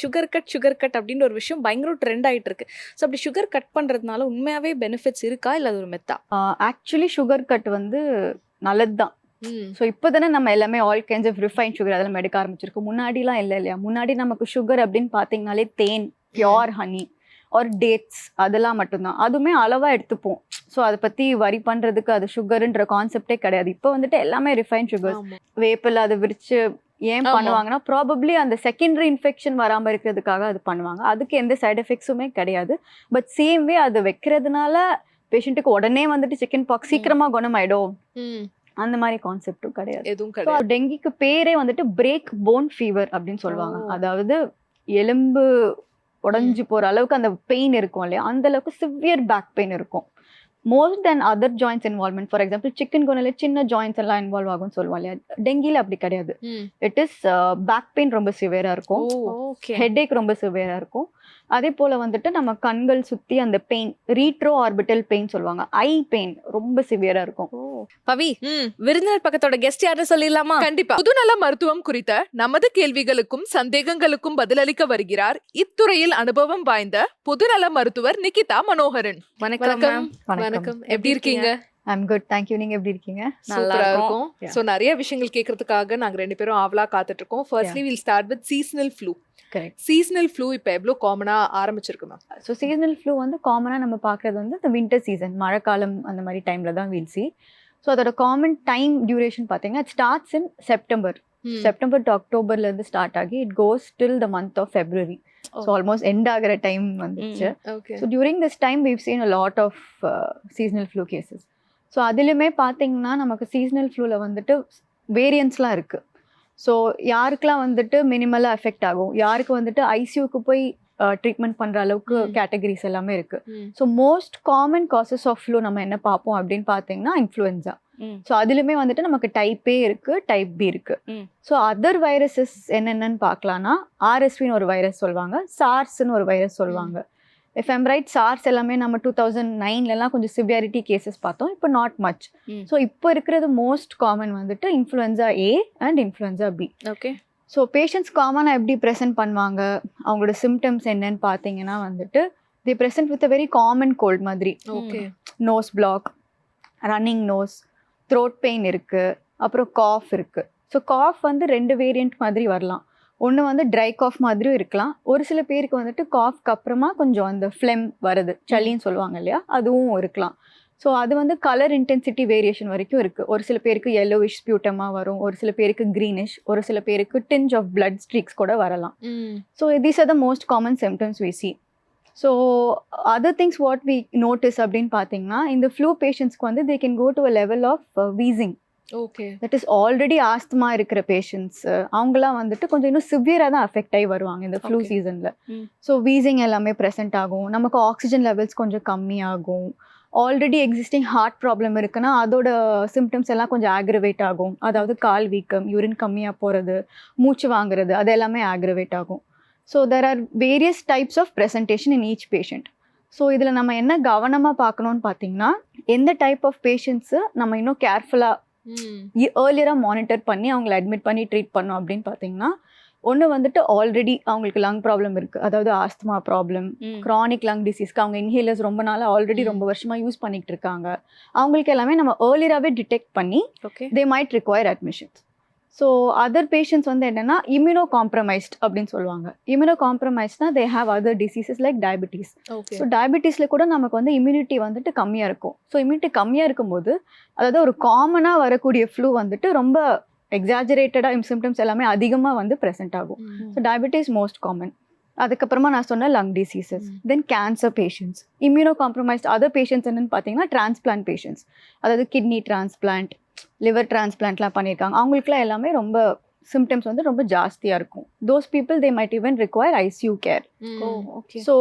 Sugar cut அப்படின்னு ஒரு விஷயம் பயங்கர ட்ரெண்ட் ஆயிட்டு இருக்கு. ஸோ அப்படி சுகர் கட் பண்றதுனால உண்மையாவே பெனிஃபிட்ஸ் இருக்கா இல்ல அது ஒரு மெத்தா? ஆக்சுவலி சுகர் கட் வந்து நல்லது தான். ஸோ இப்போ தானே நம்ம எல்லாமே all kinds of refine sugar அதெல்லாம் எடுக்க ஆரம்பிச்சிருக்கோம். முன்னாடிலாம் இல்லை இல்லையா? முன்னாடி நமக்கு சுகர் அப்படின்னு பார்த்தீங்கனாலே தேன், பியோர் ஹனி ஆர் டேட்ஸ் அதெல்லாம் மட்டும்தான். அதுவுமே அளவாக எடுத்துப்போம். ஸோ அதை பற்றி வரி பண்ணுறதுக்கு அது சுகருன்ற கான்செப்டே கிடையாது. இப்போ வந்துட்டு எல்லாமே ரிஃபைன் சுகர். வேப்பில் அதை விரிச்சு ஏன் பண்ணுவாங்கன்னா ப்ராபப்ளி அந்த செகண்டரி இன்ஃபெக்ஷன் வராமல் இருக்கிறதுக்காக அது பண்ணுவாங்க. அதுக்கு எந்த சைட் எஃபெக்ட்ஸுமே கிடையாது. பட் சேம் வே அது வைக்கிறதுனால பேஷண்ட்டுக்கு உடனே வந்துட்டு சிக்கன் பாக்ஸ் சீக்கிரமாக குணமாயிடும் அந்த மாதிரி கான்செப்டும் கிடையாது. எதுவும் கிடையாது. டெங்கிக்கு பேரே வந்துட்டு பிரேக் போன் ஃபீவர் அப்படின்னு சொல்லுவாங்க. அதாவது எலும்பு உடஞ்சி போற அளவுக்கு அந்த பெயின் இருக்கும் இல்லையா, அந்த அளவுக்கு சிவியர் பேக் பெயின் இருக்கும். More than other joints involvement. For example சிக்கன் குனில சின்ன ஜாயின்ஸ் எல்லாம் இன்வால்வ் ஆகும்னு சொல்லுவோம் இல்லையா, டெங்கில அப்படி கிடையாது. இட் இஸ் பேக் பெயின் ரொம்ப சிவியரா இருக்கும், ஹெட்ஏக் ரொம்ப சிவியரா இருக்கும். அதே போல வந்துட்டு நம்ம கண்கள் சுத்தி அந்த பெயின், ரீட்ரோ ஆர்பிட்டல் பெயின் சொல்லுவாங்க, ஐ பெயின் ரொம்ப சிவியரா இருக்கும். பவி, விருந்தினர் பக்கத்தோட கெஸ்ட் யாரும் சொல்லிடலாமா? கண்டிப்பா. புதுநல மருத்துவம் குறித்த நமது கேள்விகளுக்கும் சந்தேகங்களுக்கும் பதிலளிக்க வருகிறார் இத்துறையில் அனுபவம் வாய்ந்த பொதுநல மருத்துவர் நிகிதா மனோகரன். வணக்கம். வணக்கம். எப்படி இருக்கீங்க? I'm good, thank you. நீங்க எப்படி இருக்கீங்க? நல்லா இருக்கும். சோ நிறைய விஷயங்கள் கேட்கறதுக்காக நாங்க ரெண்டு பேரும் ஆவலா காத்துட்டு இருக்கோம். Firstly we'll start with seasonal flu. Correct. Seasonal flu இப்போ எவ்வளோ காமனா ஆரம்பிச்சிருக்கு மேம்? ஸோ சீசனல் ஃப்ளூ வந்து காமனாக நம்ம பார்க்குறது வந்து இந்த வின்டர் சீசன், மழைக்காலம் அந்த மாதிரி டைமில் தான் we'll see. ஸோ அதோட காமன் டைம் டியூரேஷன் பார்த்தீங்கன்னா it starts in September to அக்டோபர்லேருந்து ஸ்டார்ட் ஆகி it goes till the month of February. So almost end ஆகிற டைம் வந்துச்சு. So during this time we've seen a lot of seasonal flu cases. So அதுலேயுமே பார்த்தீங்கன்னா நமக்கு seasonal ஃப்ளூவில் வந்துட்டு வேரியன்ட்ஸ்லாம் இருக்குது. So யாருக்கெல்லாம் வந்துட்டு மினிமலாக எஃபெக்ட் ஆகும், யாருக்கு வந்துட்டு ஐசியூக்கு போய் ட்ரீட்மெண்ட் பண்ணுற அளவுக்கு கேட்டகரிஸ் எல்லாமே இருக்குது. So most common causes of flu நம்ம என்ன பார்ப்போம் அப்படின்னு பார்த்தீங்கன்னா இன்ஃப்ளூயன்ஸா. ஸோ அதுலேயுமே வந்துட்டு நமக்கு டைப் ஏ இருக்குது, டைப் பி இருக்குது. ஸோ அதர் வைரஸஸ் என்னென்னு பார்க்கலான்னா ஆர்எஸ்வின்னு ஒரு வைரஸ் சொல்லுவாங்க, சார்ஸ்ன்னு ஒரு வைரஸ் சொல்லுவாங்க. இஃப் ஐம் ரைட், சார்ஸ் எல்லாமே நம்ம 2009லலாம் கொஞ்சம் சிவியாரிட்டி கேசஸ் பார்த்தோம், இப்போ நாட் மச். ஸோ இப்போ இருக்கிறது மோஸ்ட் காமன் வந்துட்டு influenza A and influenza B. Okay. So patients காமனாக எப்படி ப்ரெசென்ட் பண்ணுவாங்க, அவங்களோட சிம்டம்ஸ் என்னன்னு பார்த்தீங்கன்னா வந்துட்டு the present with a very common cold மாதிரி. Okay. Nose block, running nose, throat pain இருக்குது, அப்புறம் காஃப் இருக்குது. ஸோ காஃப் வந்து 2 வேரியண்ட் மாதிரி வரலாம். ஒன்று வந்து ட்ரை காஃப் மாதிரியும் இருக்கலாம். ஒரு சில பேருக்கு வந்துட்டு காஃப்க்கு அப்புறமா கொஞ்சம் அந்த ஃப்ளெம் வருது, சளின்னு சொல்லுவாங்க இல்லையா, அதுவும் இருக்கலாம். ஸோ அது வந்து கலர் இன்டென்சிட்டி வேரியேஷன் வரைக்கும் இருக்குது. ஒரு சில பேருக்கு yellowish ஸ்பியூட்டமாக வரும், ஒரு சில பேருக்கு க்ரீனிஷ், ஒரு சில பேருக்கு tinge ஆஃப் blood streaks கூட வரலாம். So these are the most common symptoms we see. So other things what we notice அப்படின்னு பார்த்தீங்கன்னா, இந்த ஃப்ளூ பேஷண்ட்ஸ்க்கு வந்து they can go to a level of wheezing. Okay. That is already asthma இருக்கிற patients, அவங்களாம் வந்துட்டு கொஞ்சம் இன்னும் சிவியராக தான் அஃபெக்ட் ஆகி வருவாங்க இந்த ஃப்ளூ சீசனில். ஸோ வீசிங் எல்லாமே ப்ரெசென்ட் ஆகும், நமக்கு ஆக்சிஜன் லெவல்ஸ் கொஞ்சம் கம்மியாகும். ஆல்ரெடி எக்ஸிஸ்டிங் ஹார்ட் ப்ராப்ளம் இருக்குன்னா அதோட சிம்டம்ஸ் எல்லாம் கொஞ்சம் ஆக்ரிவேட் ஆகும். அதாவது கால் வீக்கம், யூரின் கம்மியாக போகிறது, மூச்சு வாங்குறது, அது எல்லாமே ஆக்ரிவேட் ஆகும். So there are various types of presentation in each patient. So இதில் நம்ம என்ன கவனமாக பார்க்கணுன்னு பார்த்தீங்கன்னா, எந்த டைப் ஆஃப் பேஷண்ட்ஸு நம்ம இன்னும் கேர்ஃபுல்லாக ஏர்லியராக மானிட்டர் பண்ணி அவங்களை அட்மிட் பண்ணி ட்ரீட் பண்ணோம் அப்படின்னு பார்த்தீங்கன்னா, ஒன்று வந்துட்டு ஆல்ரெடி அவங்களுக்கு லங் ப்ராப்ளம் இருக்குது, அதாவது ஆஸ்துமா ப்ராப்ளம், க்ரானிக் லங் டிசீஸ்க்கு அவங்க இன்ஹேலர்ஸ் ரொம்ப நாளாக ஆல்ரெடி ரொம்ப வருஷமாக யூஸ் பண்ணிகிட்டு இருக்காங்க. அவங்களுக்கு எல்லாமே நம்ம ஏர்லியராகவே டிடெக்ட் பண்ணி they might require admissions. So other patients வந்து என்னென்னா இம்யூனோ காம்ப்ரமைஸ்ட் அப்படின்னு சொல்லுவாங்க. இம்யூனோ காம்ப்ரமைஸ்னா தே ஹேவ் அதர் டிசீசஸ் லைக் டயபிட்டிஸ். ஸோ டயபிட்டிஸில் கூட நமக்கு வந்து இம்யூனிட்டி வந்துட்டு கம்மியாக இருக்கும். ஸோ இம்யூனிட்டி கம்மியாக இருக்கும்போது, அதாவது ஒரு காமனாக வரக்கூடிய ஃப்ளூ வந்துட்டு ரொம்ப எக்ஸாஜரேட்டடாக சிம்டம்ஸ் எல்லாமே அதிகமாக வந்து ப்ரெசென்ட் ஆகும். So diabetes most common. அதுக்கப்புறமா நான் சொன்ன lung diseases, then cancer patients. Immunocompromised other patients என்னென்னு பார்த்தீங்கன்னா டிரான்ஸ்பிளான்ட் பேஷண்ட்ஸ், அதாவது கிட்னி டிரான்ஸ்பிளான்ட், லிவர் டிரான்ஸ்பிளான்ட்லாம் பண்ணியிருக்காங்க. அவங்களுக்குலாம் எல்லாமே ரொம்ப சிம்டம்ஸ் வந்து ரொம்ப ஜாஸ்தியாக இருக்கும். Those people they might even require ICU care. So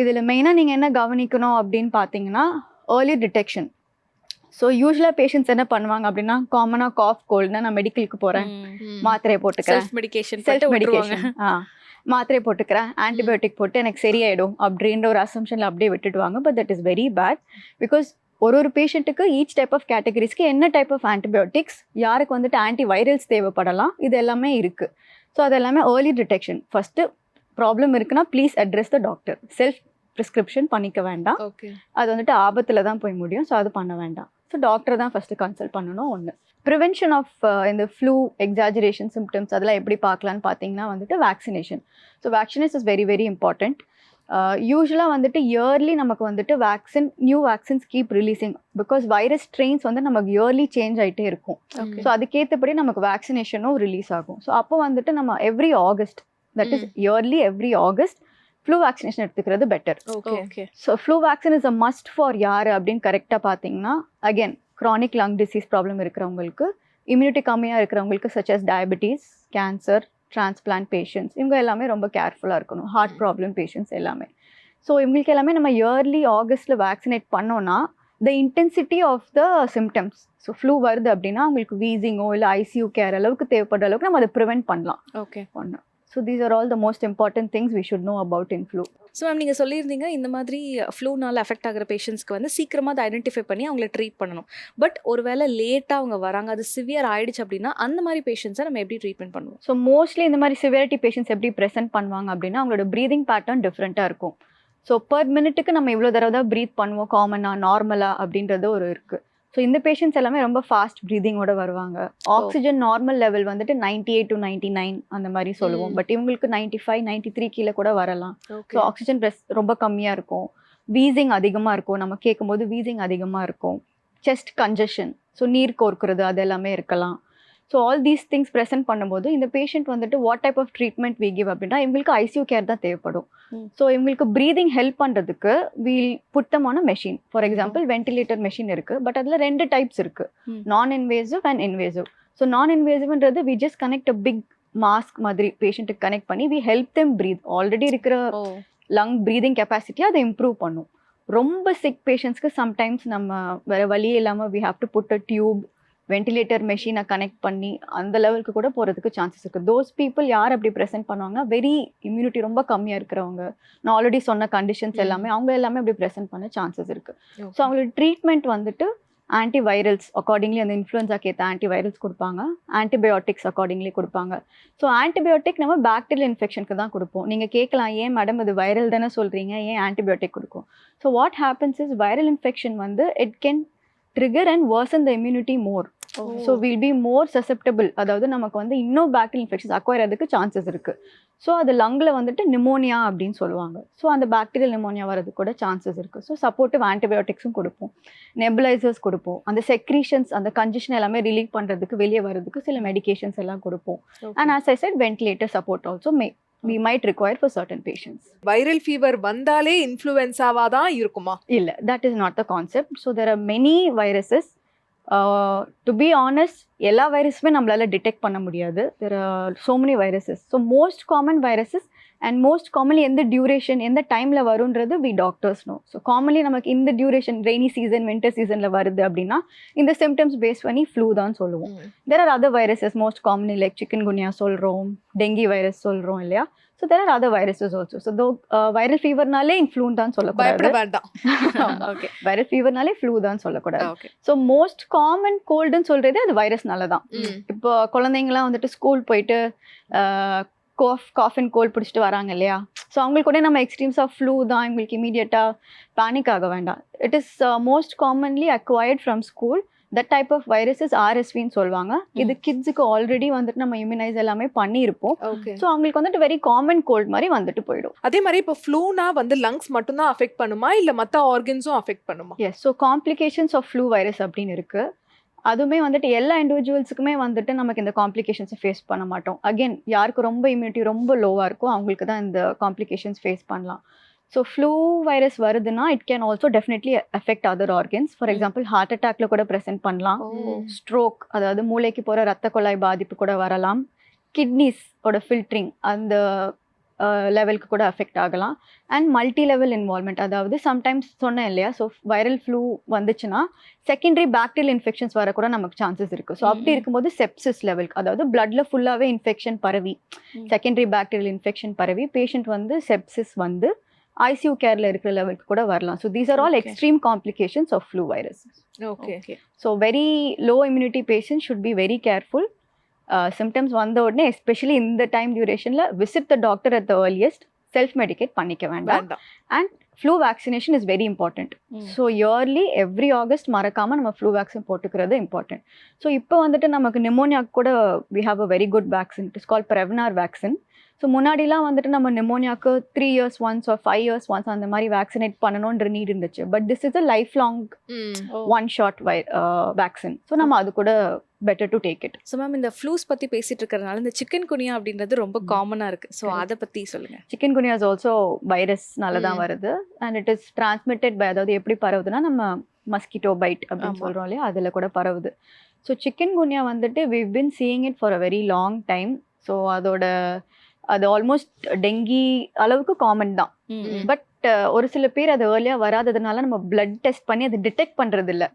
இதில் மெயினாக நீங்கள் என்ன கவனிக்கணும் அப்படின்னு பார்த்தீங்கன்னா ஏர்லி டிடெக்ஷன். ஸோ யூஸ்வலாக பேஷண்ட்ஸ் என்ன பண்ணுவாங்க அப்படின்னா, காமனாக காஃப் கோல்டுனா நான் மெடிக்கலுக்கு போகிறேன், மாத்திரையை போட்டுக்கிறேன், செல்ஃப் மெடிக்கேஷன் மாத்திரை போட்டுக்கிறேன், ஆன்டிபயோட்டிக் போட்டு எனக்கு சரியாயிடும் அப்படின்ற ஒரு அசம்ஷனில் அப்படியே விட்டுடுவாங்க. But that is very bad. Because ஒரு பேஷண்ட்டுக்கு ஈச் டைப் ஆஃப் கேட்டகரிஸ்க்கு என்ன டைப் ஆஃப் ஆன்டிபயோட்டிக்ஸ், யாருக்கு வந்துட்டு ஆன்டி வைரல்ஸ் தேவைப்படலாம், இது எல்லாமே இருக்குது. ஸோ அது எல்லாமே ஏர்லி டிடெக்ஷன். ஃபஸ்ட்டு ப்ராப்ளம் இருக்குன்னா please address the doctor. Self prescription பண்ணிக்க வேண்டாம். ஓகே. அது வந்துட்டு ஆபத்தில் தான் போய் முடியும். ஸோ அது பண்ண வேண்டாம். ஸோ டாக்டரை தான் ஃபஸ்ட்டு கன்சல்ட் பண்ணணும் ஒன்று. ப்ரிவென்ஷன் ஆஃப் இந்த ஃப்ளூ எக்ஸாஜரேஷன் சிம்டம்ஸ் அதெல்லாம் எப்படி பார்க்கலான்னு பார்த்தீங்கன்னா வந்துட்டு vaccination. So vaccination is very very important. யூஸ்வலாக வந்துட்டு இயர்லி நமக்கு வந்துட்டு new vaccines keep releasing. Because virus strains வந்து நமக்கு இயர்லி சேஞ்ச் ஆகிட்டே இருக்கும். ஸோ அதுக்கேற்றபடி நமக்கு வேக்சினேஷனும் ரிலீஸ் ஆகும். ஸோ அப்போ வந்துட்டு நம்ம every August, that is early every August flu vaccination எடுத்துக்கிறது better. Okay. So flu vaccine is a must for யார் அப்படின்னு கரெக்டாக பார்த்தீங்கன்னா, again chronic lung disease problem இருக்கிறவங்களுக்கு, இம்யூனிட்டி கம்மியாக இருக்கிறவங்களுக்கு, such as diabetes, cancer, transplant patients, இவங்க எல்லாமே ரொம்ப கேர்ஃபுல்லாக இருக்கணும். ஹார்ட் ப்ராப்ளம் பேஷண்ட்ஸ் எல்லாமே. ஸோ இவங்களுக்கு எல்லாமே நம்ம இயர்லி ஆகஸ்ட்டில் வேக்சினேட் பண்ணோன்னா the intensity of the symptoms, so flu வருது அப்படின்னா அவங்களுக்கு வீசிங்கோ இல்லை ஐசியூ கேர் அளவுக்கு தேவைப்படுற அளவுக்கு நம்ம அதை ப்ரிவென்ட் பண்ணலாம். ஓகே. ஒன்று. So these are all the most important things we should know about in flu. So ma'am நீங்கள் சொல்லியிருந்தீங்க இந்த மாதிரி ஃப்ளூனால் அஃபெக்ட் ஆகிற பேஷண்ட்ஸ்க்கு வந்து சீக்கிரமாக அதை ஐடென்டிஃபை பண்ணி அவங்கள ட்ரீட் பண்ணணும். பட் ஒருவேளை லேட்டாக அவங்க வராங்க, அது சிவியர் ஆயிடுச்சு அப்படின்னா அந்த மாதிரி பேஷண்ட்ஸை நம்ம எப்படி ட்ரீட்மெண்ட் பண்ணுவோம்? ஸோ மோஸ்ட்லி இந்த மாதிரி சிவியாரிட்டி பேஷண்ட்ஸ் எப்படி ப்ரெசென்ட் பண்ணுவாங்க அப்படின்னா அவங்களோட ப்ரீதிங் பேட்டர்ன் டிஃப்ரெண்ட்டாக இருக்கும். ஸோ பர் மினிட்டுக்கு நம்ம இவ்வளோ தடவை தான் ப்ரீத் பண்ணுவோம் காமனாக நார்மலாக அப்படின்றது ஒரு இருக்குது. ஸோ இந்த பேஷண்ட்ஸ் எல்லாமே ரொம்ப ஃபாஸ்ட் ப்ரீதிங்கோட வருவாங்க. ஆக்சிஜன் நார்மல் லெவல் வந்துட்டு 98 to 99 அந்த மாதிரி சொல்லுவோம். பட் இவங்களுக்கு 95, 93 கீழே கூட வரலாம். ஸோ ஆக்சிஜன் ரொம்ப கம்மியாக இருக்கும். வீசிங் அதிகமாக இருக்கும். நம்ம கேட்கும்போது வீசிங் அதிகமாக இருக்கும். செஸ்ட் கன்ஜஷன், ஸோ நீர் கோர்க்கிறது, அது எல்லாமே இருக்கலாம். So all these things present பண்ணும்போது இந்த பேஷண்ட் வந்துட்டு what type of treatment we give அப்படின்னா இவங்களுக்கு ஐசியூ கேர் தான் தேவைப்படும். ஸோ இவங்களுக்கு ப்ரீதிங் ஹெல்ப் பண்ணுறதுக்கு வீல் புட்டமான machine. For example ventilator machine இருக்குது. பட் அதில் 2 டைப்ஸ் இருக்குது, நான் இன்வேசிவ் அண்ட் இன்வேசிவ். ஸோ நான் இன்வேசிவ்ன்றது we just connect a big mask மாதிரி பேஷண்ட்டுக்கு கனெக்ட் பண்ணி we help them breathe. Already இருக்கிற லங் ப்ரீதிங் கெப்பாசிட்டியை அதை இம்ப்ரூவ் பண்ணும். ரொம்ப சிக் பேஷண்ட்ஸ்க்கு சம்டைம்ஸ் நம்ம வேறு வழியே இல்லாமல் we have to put a tube, ventilator மெஷினை கனெக்ட் பண்ணி அந்த லெவலுக்கு கூட போகிறதுக்கு சான்சஸ் இருக்குது. தோஸ் பீப்புள் யார் அப்படி ப்ரெசென்ட் பண்ணுவாங்க, வெரி இம்யூனிட்டி ரொம்ப கம்மியாக இருக்கிறவங்க, நான் ஆல்ரெடி சொன்ன கண்டிஷன்ஸ் எல்லாமே அவங்க எல்லாமே அப்படி ப்ரெசென்ட் பண்ண சான்சஸ் இருக்குது. ஸோ அவங்களோட ட்ரீட்மெண்ட் வந்துட்டு ஆன்டிவைரல்ஸ் அக்கார்டிங்லி, அந்த இன்ஃப்ளூயன்ஸாக்கு ஏற்ற ஆன்டிவைரல்ஸ் கொடுப்பாங்க. ஆன்டிபயோட்டிக்ஸ் அக்கார்டிங்லி கொடுப்பாங்க. ஸோ ஆன்டிபயோட்டிக் நம்ம பாக்டீரியல் இன்ஃபெக்ஷனுக்கு தான் கொடுப்போம். நீங்கள் கேட்கலாம், ஏன் மேடம் இது வைரல் தானே சொல்கிறீங்க, ஏன் ஆன்டிபயோட்டிக் கொடுக்கும்? So what happens is viral infection வந்து it can trigger and worsen the immunity more. So will be more susceptible. அதாவது நமக்கு வந்து இன்னும் பாக்டீரியல் இன்ஃபெக்ஷன்ஸ் அக்வயர் ஆகிறதுக்கு சான்சஸ் இருக்குது. ஸோ அது லங்கில் வந்துட்டு நிமோனியா அப்படின்னு சொல்லுவாங்க. ஸோ அந்த பாக்டீரியல் நிமோனியா வரதுக்கு கூட சான்சஸ் இருக்குது. ஸோ சப்போர்ட்டிவ் ஆன்டிபயோட்டிக்ஸும் கொடுப்போம், நெபுலைசர்ஸ் கொடுப்போம், அந்த செக்ரீஷன்ஸ் அந்த கன்ஜஷன் எல்லாமே ரிலீவ் பண்ணுறதுக்கு வெளியே வரதுக்கு சில மெடிகேஷன்ஸ் எல்லாம் கொடுப்போம். And as I set ventilator support also we might require for certain patients. Viral fever வந்தாலே இன்ஃப்ளூயன்ஸாவா தான் இருக்குமா? இல்ல, that is not the concept. So there are many viruses. To be honest, எல்லா வைரஸுமே நம்மளால டிடெக்ட் பண்ண முடியாது. There are so many viruses. So most common viruses and most commonly எந்த duration எந்த டைமில் வருன்றது we doctors know. So commonly நமக்கு இந்த duration rainy season winter சீசனில் வருது அப்படின்னா இந்த சிம்டம்ஸ் பேஸ் பண்ணி ஃப்ளூ தான் சொல்லுவோம். There are other viruses most commonly like chikungunya சொல்கிறோம், டெங்கி வைரஸ் சொல்கிறோம் இல்லையா? So there are other viruses also. So though viral feverனாலே influenza தான் சொல்லக்கூடாது. பயப்பட வேண்டாம். ஓகே, viral feverனாலே flu தான் சொல்லக்கூடாது. ஓகே. ஸோ மோஸ்ட் காமன் கோல்டுன்னு சொல்கிறதே அது வைரஸ்னால தான். இப்போ குழந்தைங்களாம் வந்துட்டு ஸ்கூல் போயிட்டு காஃப் அண்ட் கோல்ட் பிடிச்சிட்டு வராங்க இல்லையா? ஸோ அவங்களுக்கு கூட நம்ம எக்ஸ்ட்ரீம்ஸ் ஆஃப் ஃப்ளூ தான், இவங்களுக்கு இமீடியட்டாக பேனிக் ஆக வேண்டாம். It is most commonly acquired from school. That type of virus is RSVன்னு சொல்லுவாங்க. இது கிட்ஸுக்கு ஆல்ரெடி வந்துட்டு நம்ம இம்யூனைஸ் எல்லாமே பண்ணியிருப்போம். ஸோ அவங்களுக்கு வந்துட்டு வெரி காமன் கோல்ட் மாதிரி வந்துட்டு போயிடும். அதே மாதிரி இப்போ ஃப்ளூனா வந்து லங்ஸ் மட்டும்தான் அஃபெக்ட் பண்ணுமா இல்லை மற்ற ஆர்கன்ஸும் அஃபெக்ட் பண்ணுமா? Yes, so complications of flu virus அப்படின்னு இருக்கு. அதுவுமே வந்துட்டு எல்லா இண்டிவிஜுவல்ஸுக்குமே வந்துட்டு நமக்கு இந்த காம்ப்ளிகேஷன்ஸை ஃபேஸ் பண்ண மாட்டோம். அகெயின் யாருக்கு ரொம்ப இம்யூனிட்டி ரொம்ப லோவாக இருக்கோ அவங்களுக்கு தான் இந்த காம்ப்ளிகேஷன்ஸ் ஃபேஸ் பண்ணலாம். ஸோ ஃப்ளூ வைரஸ் வருதுன்னா it can also definitely affect other organs. For example heart அட்டாக்ல கூட ப்ரெசென்ட் பண்ணலாம். ஸ்ட்ரோக், அதாவது மூளைக்கு போகிற ரத்த குழாய் பாதிப்பு கூட வரலாம். கிட்னிஸோட ஃபில்ட்ரிங் அந்த லெவலுக்கு கூட அஃபெக்ட் ஆகலாம். அண்ட் மல்டி லெவல் இன்வால்மெண்ட், அதாவது சம்டைம்ஸ் சொன்னேன் இல்லையா? ஸோ வைரல் ஃப்ளூ வந்துச்சுன்னா செகண்டரி பாக்டீரியல் இன்ஃபெக்ஷன்ஸ் வர கூட நமக்கு சான்சஸ் இருக்குது. ஸோ அப்படி இருக்கும்போது செப்சிஸ் லெவலுக்கு, அதாவது பிளட்ல ஃபுல்லாகவே இன்ஃபெக்ஷன் பரவி செகண்டரி பாக்டீரியல் இன்ஃபெக்ஷன் பரவி பேஷண்ட் வந்து செப்சிஸ் வந்து ஐசியூ கேர்ல இருக்கிற லெவலுக்கு கூட வரலாம். So these are all extreme complications of flu virus. Okay. So very low immunity patient should be very careful. Symptoms வந்த உடனே எஸ்பெஷலி இந்த டைம் டியூரேஷனில் visit the doctor at the earliest, self medicate பண்ணிக்க வேண்டாம். And flu vaccination is very important. So early every August மறக்காமல் நம்ம flu vaccine போட்டுக்கிறது important. So இப்போ வந்துட்டு நமக்கு நிமோனியாவுக்கு கூட we have a very good vaccine, it is call Prevnar vaccine. So முன்னாடிலாம் வந்துட்டு நம்ம நிமோனியாவுக்கு 3 years once or 5 years once அந்த மாதிரி வேக்சினேட் பண்ணணுன்ற நீட் இருந்துச்சு. But this is a life long one shot vaccine. So நம்ம அது கூட better to take it. So ma'am இந்த ஃப்ளூஸ் பற்றி பேசிட்டு இருக்கிறதுனால இந்த சிக்கன் குனியா அப்படின்றது ரொம்ப காமனாக இருக்குது. ஸோ அதை பற்றி சொல்லுங்கள். சிக்கன் குனியா இஸ் ஆல்சோ வைரஸ்னால தான் வருது. And it is transmitted by, அதாவது எப்படி பரவுதுன்னா நம்ம மஸ்கிட்டோ பைட் அப்படின்னு சொல்கிறோம் இல்லையா, அதில் கூட பரவுது. ஸோ சிக்கன் குனியா வந்துட்டு we've been seeing it for a very long time. So அது ஆல்மோஸ்ட் டெங்கி அளவுக்கு காமன் தான். பட் ஒரு சில பேர் அது ஏர்லியாக வராததுனால நம்ம பிளட் டெஸ்ட் பண்ணி அதை டிடெக்ட் பண்ணுறது இல்லை.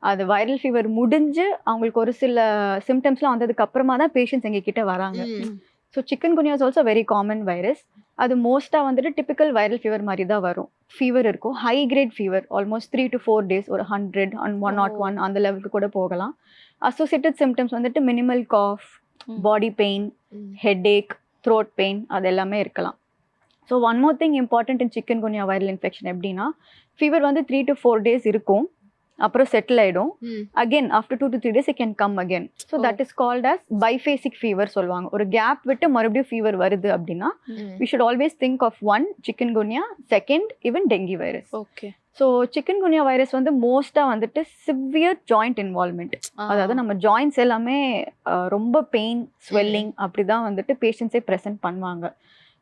அது வைரல் ஃபீவர் முடிஞ்சு அவங்களுக்கு ஒரு சில சிம்டம்ஸ்லாம் வந்ததுக்கு அப்புறமா தான் பேஷண்ட்ஸ் எங்ககிட்ட வராங்க. So chikungunya is also very common virus. அது மோஸ்ட்டாக வந்துட்டு டிபிக்கல் வைரல் ஃபீவர் மாதிரி தான் வரும். ஃபீவர் இருக்கும், high grade fever, almost 3 to 4 days, ஒரு 100 and 101 அந்த லெவலுக்கு கூட போகலாம். அசோசியேட்டட் சிம்டம்ஸ் வந்துட்டு minimal cough, body pain, headache, throat pain, அது எல்லாமே இருக்கலாம். So one more thing important in chikungunya viral infection எப்படின்னா, ஃபீவர் வந்து 3 to 4 days இருக்கும், அப்புறம் செட்டில் ஆகிடும். Again after 2 to 3 days it can come again. So that is called as biphasic fever சொல்லுவாங்க. ஒரு கேப் விட்டு மறுபடியும் ஃபீவர் வருது அப்படின்னா we should always think of one chicken gunya, second even dengue virus. Okay. So chikungunya virus வந்து மோஸ்ட்டாக வந்துட்டு severe joint involvement, அதாவது நம்ம ஜாயின்ட்ஸ் எல்லாமே ரொம்ப பெயின், ஸ்வெல்லிங் அப்படி தான் வந்துட்டு பேஷண்ட்ஸே ப்ரெசென்ட் பண்ணுவாங்க.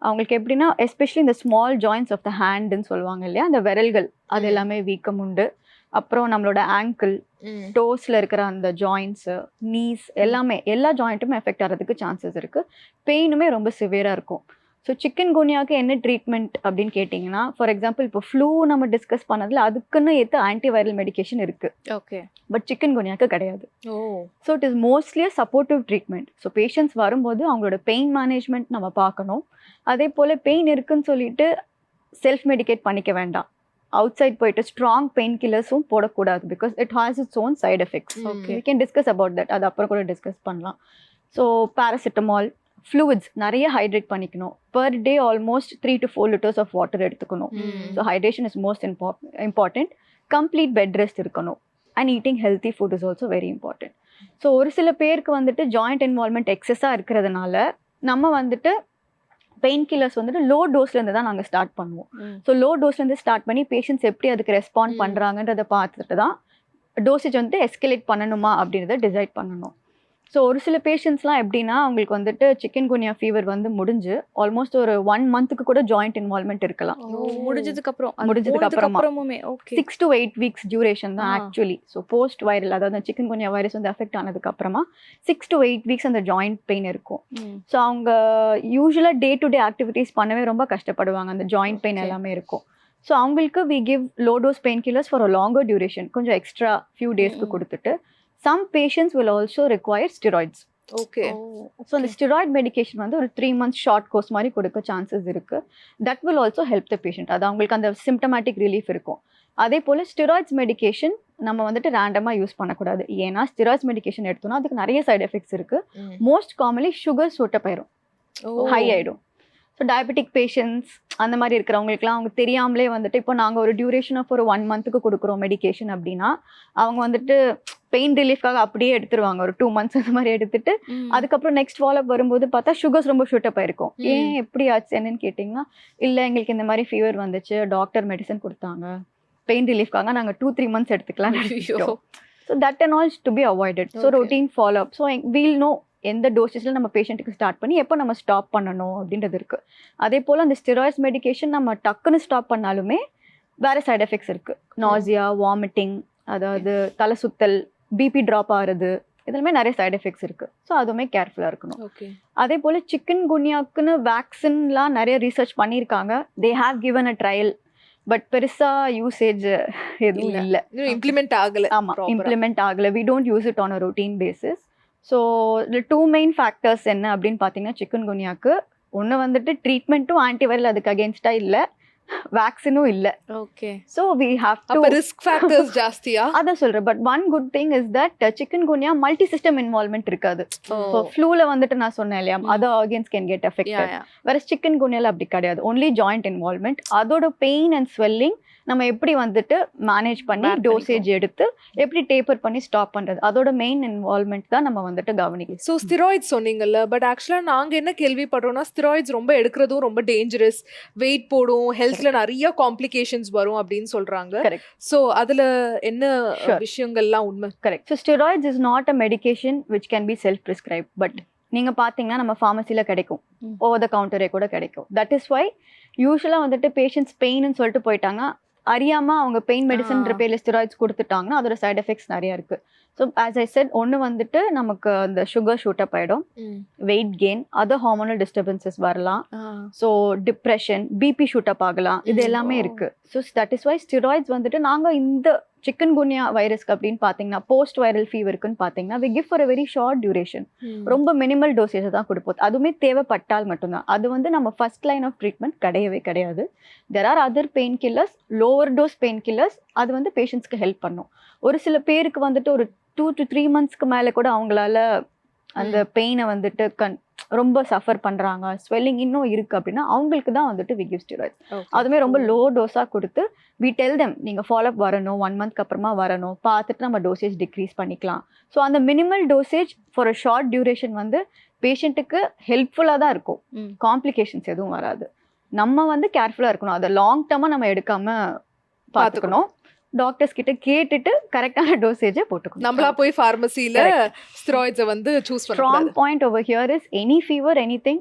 அவங்களுக்கு எப்படின்னா எஸ்பெஷலி இந்த ஸ்மால் ஜாயின்ட்ஸ் ஆஃப் த ஹேண்டுன்னு சொல்லுவாங்க இல்லையா, அந்த விரல்கள் அது எல்லாமே வீக்கம் உண்டு. அப்புறம் நம்மளோட ஆங்கிள், டோஸில் இருக்கிற அந்த ஜாயின்ஸு, நீஸ் எல்லாமே, எல்லா ஜாயிண்ட்டுமே எஃபெக்ட் ஆகிறதுக்கு சான்சஸ் இருக்குது. பெயினுமே ரொம்ப சிவியராக இருக்கும். ஸோ சிக்கன் குனியாவுக்கு என்ன ட்ரீட்மெண்ட் அப்படின்னு கேட்டிங்கன்னா, ஃபார் எக்ஸாம்பிள் இப்போ ஃப்ளூ நம்ம டிஸ்கஸ் பண்ணதில் அதுக்குன்னு ஏற்ற ஆன்டிவைரல் மெடிகேஷன் இருக்குது. ஓகே. பட் சிக்கன் குனியாவுக்கு கிடையாது. So it is mostly a supportive treatment. So patients வரும்போது அவங்களோட பெயின் மேனேஜ்மெண்ட் நம்ம பார்க்கணும். அதே போல் பெயின் இருக்குன்னு சொல்லிட்டு செல்ஃப் மெடிகேட் பண்ணிக்க வேண்டாம். அவுட் சைட் போயிட்டு ஸ்ட்ராங் பெயின் கில்லர்ஸும் போடக்கூடாது, because it has its own side effects. Okay, we can discuss about that, அது அப்புறம் கூட டிஸ்கஸ் பண்ணலாம். ஸோ பேராசிட்டமால், ஃப்ளூயிட்ஸ் நிறைய ஹைட்ரேட் பண்ணிக்கணும். Per day almost 3 to 4 liters of water எடுத்துக்கணும். So hydration is most important. Complete bed rest இருக்கணும். And eating healthy food is also very important. So ஒரு சில பேருக்கு வந்துட்டு ஜாயிண்ட் இன்வால்மெண்ட் எக்ஸஸாக இருக்கிறதுனால நம்ம வந்துட்டு பெயின் கில்லர்ஸ் வந்துட்டு லோ டோஸ்லேருந்து தான் நாங்கள் ஸ்டார்ட் பண்ணுவோம். ஸோ லோ டோஸ்லேருந்து ஸ்டார்ட் பண்ணி பேஷண்ட்ஸ் எப்படி அதுக்கு ரெஸ்பாண்ட் பண்ணுறாங்கன்றதை பார்த்துட்டு தான் டோசேஜ் வந்துட்டு எஸ்கலேட் பண்ணணுமா அப்படின்றத டிசைட் பண்ணணும். ஸோ ஒரு சில பேஷண்ட்ஸ்லாம் எப்படின்னா அவங்களுக்கு வந்துட்டு சிக்கன் குனியா ஃபீவர் வந்து முடிஞ்சு ஆல்மோஸ்ட் ஒரு 1 month கூட ஜாயிண்ட் இன்வால்மெண்ட் இருக்கலாம். முடிஞ்சதுக்கு அப்புறமா ஓகே 6 to 8 weeks டியூரேஷன் தான் ஆக்சுவலி. ஸோ போஸ்ட் வைரல், அதாவது சிக்கன் குனியா வைரஸ் வந்து அஃபெக்ட் ஆனதுக்கு அப்புறமா 6 to 8 weeks அந்த ஜாயிண்ட் பெயின் இருக்கும். ஸோ அவங்க யூஸ்வலாக டே டு டே ஆக்டிவிட்டீஸ் பண்ணவே ரொம்ப கஷ்டப்படுவாங்க, அந்த ஜாயிண்ட் பெயின் எல்லாமே இருக்கும். ஸோ அவங்களுக்கு we give low dose pain killers for a longer duration, கொஞ்சம் எக்ஸ்ட்ரா ஃபியூ டேஸ்க்கு கொடுத்துட்டு some patients will also require steroids. Okay. So the steroid medication வந்து ஒரு 3 months short course மாதிரி கொடுக்க chances இருக்கு. That will also help the patient. அது அவங்களுக்கு அந்த symptomatic relief இருக்கும். அதே போல் ஸ்டெராய்ட்ஸ் மெடிகேஷன் நம்ம வந்துட்டு ரேண்டமாக யூஸ் பண்ணக்கூடாது. ஏன்னா ஸ்டெராய்ட்ஸ் மெடிகேஷன் எடுத்தோம்னா அதுக்கு நிறைய சைட் எஃபெக்ட்ஸ் இருக்குது. மோஸ்ட் காமன்லி சுகர் சூட்டப்பாயிரும், ஹை ஆகிடும். ஸோ டயபெட்டிக் பேஷண்ட்ஸ் அந்த மாதிரி இருக்கிறவங்களுக்குலாம் அவங்க தெரியாமலே வந்துட்டு இப்போ நாங்கள் ஒரு டியூரேஷன் ஆஃப் ஒரு 1 month கொடுக்குறோம் மெடிகேஷன் அப்படின்னா அவங்க வந்துட்டு பெயின் ரிலீஃப்காக அப்படியே எடுத்துருவாங்க, ஒரு 2 months அந்த மாதிரி எடுத்துட்டு அதுக்கப்புறம் நெக்ஸ்ட் ஃபாலோஅப் வரும்போது பார்த்தா சுகர்ஸ் ரொம்ப ஷூட்டப் ஆயிருக்கும். ஏன் எப்படி ஆச்சு என்னன்னு கேட்டிங்கன்னா, இல்லை எங்களுக்கு இந்த மாதிரி ஃபீவர் வந்துச்சு, டாக்டர் மெடிசன் கொடுத்தாங்க, பெயின் ரிலீஃப்காக நாங்கள் 2-3 months எடுத்துக்கலாம். So that and all's to be avoided. So routine follow up. So we'll know எந்த டோசேஜில் நம்ம பேஷண்ட்டுக்கு ஸ்டார்ட் பண்ணி எப்போ நம்ம ஸ்டாப் பண்ணணும் அப்படின்றது இருக்குது. அதே போல் அந்த ஸ்டெராய்ட்ஸ் மெடிகேஷன் நம்ம டக்குன்னு ஸ்டாப் பண்ணாலுமே வேறு சைட் எஃபெக்ட்ஸ் இருக்குது. நாசியா, வாமிட்டிங், அதாவது தலை சுத்தல், பிபி ட்ராப் ஆகிறது, இதுலுமே நிறைய சைட் எஃபெக்ட்ஸ் இருக்குது. ஸோ அதுவுமே கேர்ஃபுல்லாக இருக்கணும். அதே போல் சிக்கன் குனியாக்குன்னு வேக்சின்லாம் நிறைய ரிசர்ச் பண்ணியிருக்காங்க. They have given a trial, but பெருசாக யூசேஜ் எதுவும் இல்லை, இம்ப்ளிமெண்ட் ஆகலை. ஆமாம், இம்ப்ளிமெண்ட் ஆகலை. We don't use it on a routine basis. So இந்த 2 main ஃபேக்டர்ஸ் என்ன அப்படின்னு பார்த்தீங்கன்னா, சிக்கன் குனியாவுக்கு ஒன்று வந்துட்டு ட்ரீட்மெண்ட்டும் ஆன்டிவைரல் அதுக்கு அகேன்ஸ்டாக இல்லை, வேக்சினும் இல்லை. Okay. So we have to அப்ப ரிஸ்க் ஃபேக்டர்ஸ் ஜாஸ்தியா? அதான் சொல்றேன். But one good thing is that chikungunya multi system involvement இருக்காது. ஸோ ஃப்ளூல வந்துட்டு நான் சொன்னேன் இல்லையா, other organs can get affected. வேற சிக்கன் குனியால அப்படி கிடையாது, ஒன்லி ஜாயிண்ட் இன்வால்மெண்ட். அதோட பெயின் அண்ட் ஸ்வெல்லிங் நம்ம எப்படி வந்துட்டு மேனேஜ் பண்ணி டோசேஜ் எடுத்து எப்படி டேப்பர் பண்ணி ஸ்டாப் பண்றது, அதோட மெயின் இன்வால்மெண்ட் தான் நம்ம வந்துட்டு கவனிக்கணும். ஸோ ஸ்டிராய்ட்ஸ் சொன்னீங்கல்ல, பட் ஆக்சுவலா நாங்க என்ன கேள்விப்படுறோம்னா ஸ்டிராய்ட்ஸ் ரொம்ப எடுக்கிறதும் ரொம்ப டேஞ்சரஸ், வெயிட் போடும், ஹெல்த்ல நிறைய காம்ப்ளிகேஷன்ஸ் வரும் அப்படின்னு சொல்றாங்க. கரெக்ட். ஸோ அதுல என்ன விஷயங்கள்லாம் உண்மை? Correct. So steroids is not a medication which can be self prescribe. But நீங்க பாத்தீங்கன்னா நம்ம ஃபார்மசில கிடைக்கும், ஓவர் த கவுண்டரே கூட கிடைக்கும். தட் இஸ் வை யூஸ்வலா வந்துட்டு பேஷண்ட்ஸ் பெயின்னு சொல்லிட்டு போயிட்டாங்க, அறியாம அவங்க பெயின் மெடிசன் பேர்ல ஸ்டெராய்ட்ஸ் கொடுத்துட்டாங்கன்னா அதோட சைட் எஃபெக்ட்ஸ் நிறைய இருக்கு. ஸோ ஆஸ் ஐ செட், ஒன்று வந்துட்டு நமக்கு அந்த சுகர் ஷூட் அப் ஆகிடும், weight gain, other hormonal disturbances வரலாம், so depression, BP shoot up ஆகலாம், இது எல்லாமே இருக்கு. So that is why steroids வந்துட்டு நாங்கள் இந்த சிக்கன் குனியா வைரஸ்க்கு அப்படின்னு பார்த்தீங்கன்னா போஸ்ட் வைரல் ஃபீவருக்குன்னு பார்த்தீங்கன்னா we give for a very short duration, ரொம்ப மினிமல் டோசேஜ் தான் கொடுப்போம். அதுவுமே தேவைப்பட்டால் மட்டும்தான். அது வந்து நம்ம ஃபர்ஸ்ட் லைன் ஆஃப் ட்ரீட்மெண்ட் கிடையவே கிடையாது. There are other pain killers, lower dose pain killers, அது வந்து பேஷண்ட்ஸ்க்கு ஹெல்ப் பண்ணும். ஒரு சில பேருக்கு வந்துட்டு ஒரு 2 to 3 monthsக்கு மேலே கூட அவங்களால அந்த பெயினை வந்துட்டு ரொம்ப சஃபர் பண்றாங்க, ஸ்வெல்லிங் இன்னும் இருக்கு அப்படின்னா அவங்களுக்கு தான் வந்துட்டு வி கிவ் ஸ்டெராய்ட்ஸ். அதுவுமே ரொம்ப லோ டோஸா கொடுத்து வி டெல் தெம் நீங்க ஃபாலோ அப் வரணும், 1 monthக்கு அப்புறமா வரணும், பார்த்துட்டு நம்ம டோசேஜ் டிக்ரீஸ் பண்ணிக்கலாம். ஸோ அந்த minimal dosage for a short duration வந்து பேஷண்ட்டுக்கு ஹெல்ப்ஃபுல்லாக தான் இருக்கும், காம்ப்ளிகேஷன்ஸ் எதுவும் வராது. நம்ம வந்து கேர்ஃபுல்லாக இருக்கணும், அதை லாங் டர்மாக நம்ம எடுக்காம பார்த்துக்கணும். டாக்டர்ஸ் கிட்ட கேட்டுட்டு கரெக்டான டோசேஜை போட்டுக்கணும். நம்மளா போய் ஃபார்மசில ஸ்டெராய்ட்ஸை வந்து சூஸ் பண்ணலாம். Strong point over here is any fever anything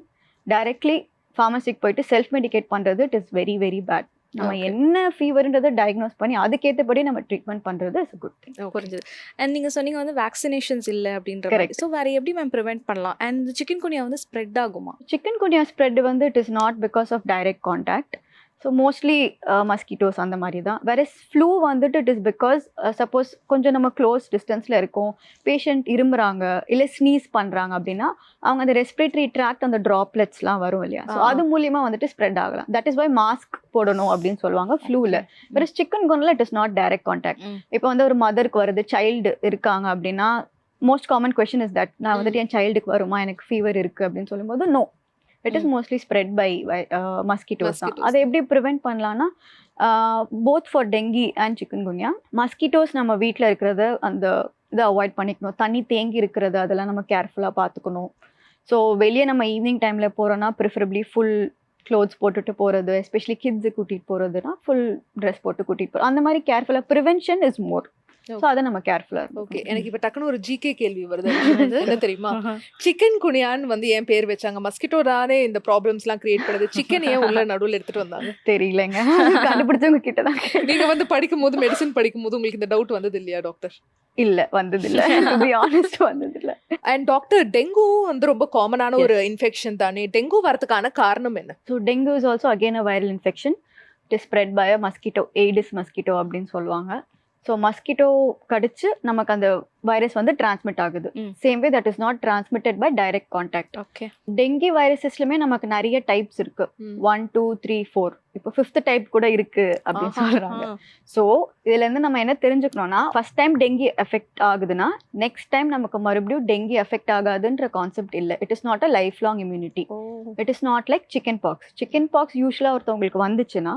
directly ஃபார்மசிக்கு போயிட்டு செல்ஃப் மெடிகேட் பண்றது it is very very bad. நம்ம என்ன ஃபீவர்ன்றதை டயக்னோஸ் பண்ணி அதுக்கேற்றபடி நம்ம ட்ரீட்மெண்ட் பண்றது இஸ் குட் திங். புரிஞ்சது. அண்ட் நீங்க சொன்னீங்க வந்து வேக்சினேஷன்ஸ் இல்லை அப்படின்ற மாதிரி. ஸோ வேற எப்படி மேம் ப்ரிவென்ட் பண்ணலாம்? அண்ட் சிக்கன் குனியா வந்து ஸ்ப்ரெட் ஆகுமா? சிக்கன் குனியா ஸ்ப்ரெட் வந்து it is not because of direct contact. So mostly mosquitoes அந்த மாதிரி தான். வேற ஃப்ளூ வந்துட்டு இட் இஸ் பிகாஸ் சப்போஸ் கொஞ்சம் நம்ம க்ளோஸ் டிஸ்டன்ஸில் இருக்கோம், பேஷண்ட் இருமுறாங்க இல்லை ஸ்னீஸ் பண்ணுறாங்க அப்படின்னா அவங்க அந்த ரெஸ்பிரேட்டரி ட்ராக்ட் அந்த ட்ராப்லெட்ஸ்லாம் வரும் இல்லையா, ஸோ அது மூலியமா வந்துட்டு ஸ்ப்ரெட் ஆகலாம். தட் இஸ் வை மாஸ்க் போடணும் அப்படின்னு சொல்லுவாங்க ஃப்ளூவில். வேற சிக்கன் குனியால it is not direct contact. இப்போ வந்து ஒரு மதருக்கு வருது, சைல்டு இருக்காங்க அப்படின்னா most common question is that நான் வந்துட்டு என் சைல்டுக்கு வருமா, எனக்கு ஃபீவர் இருக்கு அப்படின்னு சொல்லும்போது no, it is mostly spread by mosquitoes தான். அதை எப்படி ப்ரிவென்ட் பண்ணலாம்னா both for dengue and chikungunya, mosquitoes நம்ம வீட்டில் இருக்கிறத அந்த இதை அவாய்ட் பண்ணிக்கணும், தண்ணி தேங்கி இருக்கிறது அதெல்லாம் நம்ம கேர்ஃபுல்லாக பார்த்துக்கணும். ஸோ வெளியே நம்ம ஈவினிங் டைமில் போகிறோன்னா ப்ரிஃபரபிளி ஃபுல் க்ளோத்ஸ் போட்டுட்டு போகிறது, எஸ்பெஷலி கிட்ஸு கூட்டிகிட்டு போகிறதுனா ஃபுல் ட்ரெஸ் போட்டு கூட்டிகிட்டு போகிறோம். அந்த மாதிரி கேர்ஃபுல்லாக ப்ரிவென்ஷன் இஸ் மோர். ஸோ அதை நம்ம கேர்ஃபுல்லாக இருக்கும். ஓகே, எனக்கு இப்போ டக்குன்னு ஒரு ஜிகே கேள்வி வருது. என்ன தெரியுமா, சிக்கன் குனியான்னு வந்து ஏன் பேர் வச்சாங்க? மஸ்கிட்டோ தானே இந்த ப்ராப்ளம்ஸ்லாம் கிரியேட் பண்ணுது, சிக்கன் ஏன் உள்ள நடுவில் எடுத்துட்டு வந்தாங்க? தெரியலங்க, கண்டுபிடிச்சவங்க கிட்ட தான். நீங்க வந்து படிக்கும் போது மெடிசன் படிக்கும் போது உங்களுக்கு இந்த டவுட் வந்தது இல்லையா டாக்டர்? இல்ல, வந்தது இல்ல, டு பி ஆனஸ்ட் வந்தது இல்ல. அண்ட் டாக்டர், டெங்கு வந்து ரொம்ப காமனான ஒரு இன்ஃபெக்ஷன் தானே, டெங்கு வரதுக்கான காரணம் என்ன? So dengue is also again a viral infection. It is spread by a mosquito, Aedes mosquito அப்படின்னு சொல்லுவாங்க. ஸோ மஸ்கிட்டோ கடிச்சு நமக்கு அந்த வைரஸ் வந்து டிரான்ஸ்மிட் ஆகுது. Same way that is not transmitted by direct contact. Okay. Dengue வைரஸஸ்லுமே நமக்கு நிறைய டைப்ஸ் இருக்கு, 1, 2, 3, 4, இப்போ 5th டைப் கூட இருக்கு அப்படின்னு சொல்றாங்க. ஸோ இதுல இருந்து நம்ம என்ன தெரிஞ்சுக்கணும்னா, ஃபர்ஸ்ட் டைம் டெங்கி எஃபெக்ட் ஆகுதுன்னா நெக்ஸ்ட் டைம் நமக்கு மறுபடியும் டெங்கி எஃபெக்ட் ஆகாதுன்ற கான்செப்ட் இல்லை. It is not a life long immunity. It is not like chicken box. Chicken box யூஸ்வலா ஒருத்தவங்களுக்கு வந்துச்சுன்னா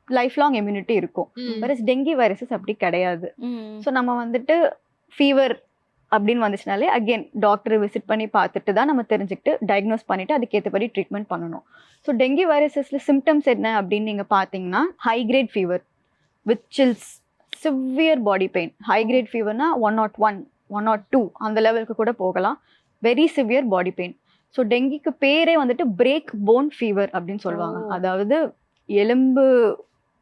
லைஃப் லாங் இம்யூனிட்டி இருக்கும். வேற டெங்கி வைரஸஸ் அப்படி கிடையாது. ஸோ நம்ம வந்துட்டு ஃபீவர் அப்படின்னு வந்துச்சுனாலே அகெயின் டாக்டர் விசிட் பண்ணி பார்த்துட்டு தான் நம்ம தெரிஞ்சுக்கிட்டு டயக்னோஸ் பண்ணிட்டு அதுக்கேற்றபடி ட்ரீட்மெண்ட் பண்ணணும். ஸோ டெங்கி வைரஸஸ்ல சிம்டம்ஸ் என்ன அப்படின்னு நீங்க பார்த்தீங்கன்னா, high grade fever with chills, severe body pain. High grade ஃபீவர்னா 101, 102 அந்த லெவலுக்கு கூட போகலாம். Very severe body pain. So டெங்கிக்கு பேரே வந்துட்டு பிரேக் போன் ஃபீவர் அப்படின்னு சொல்லுவாங்க. அதாவது எலும்பு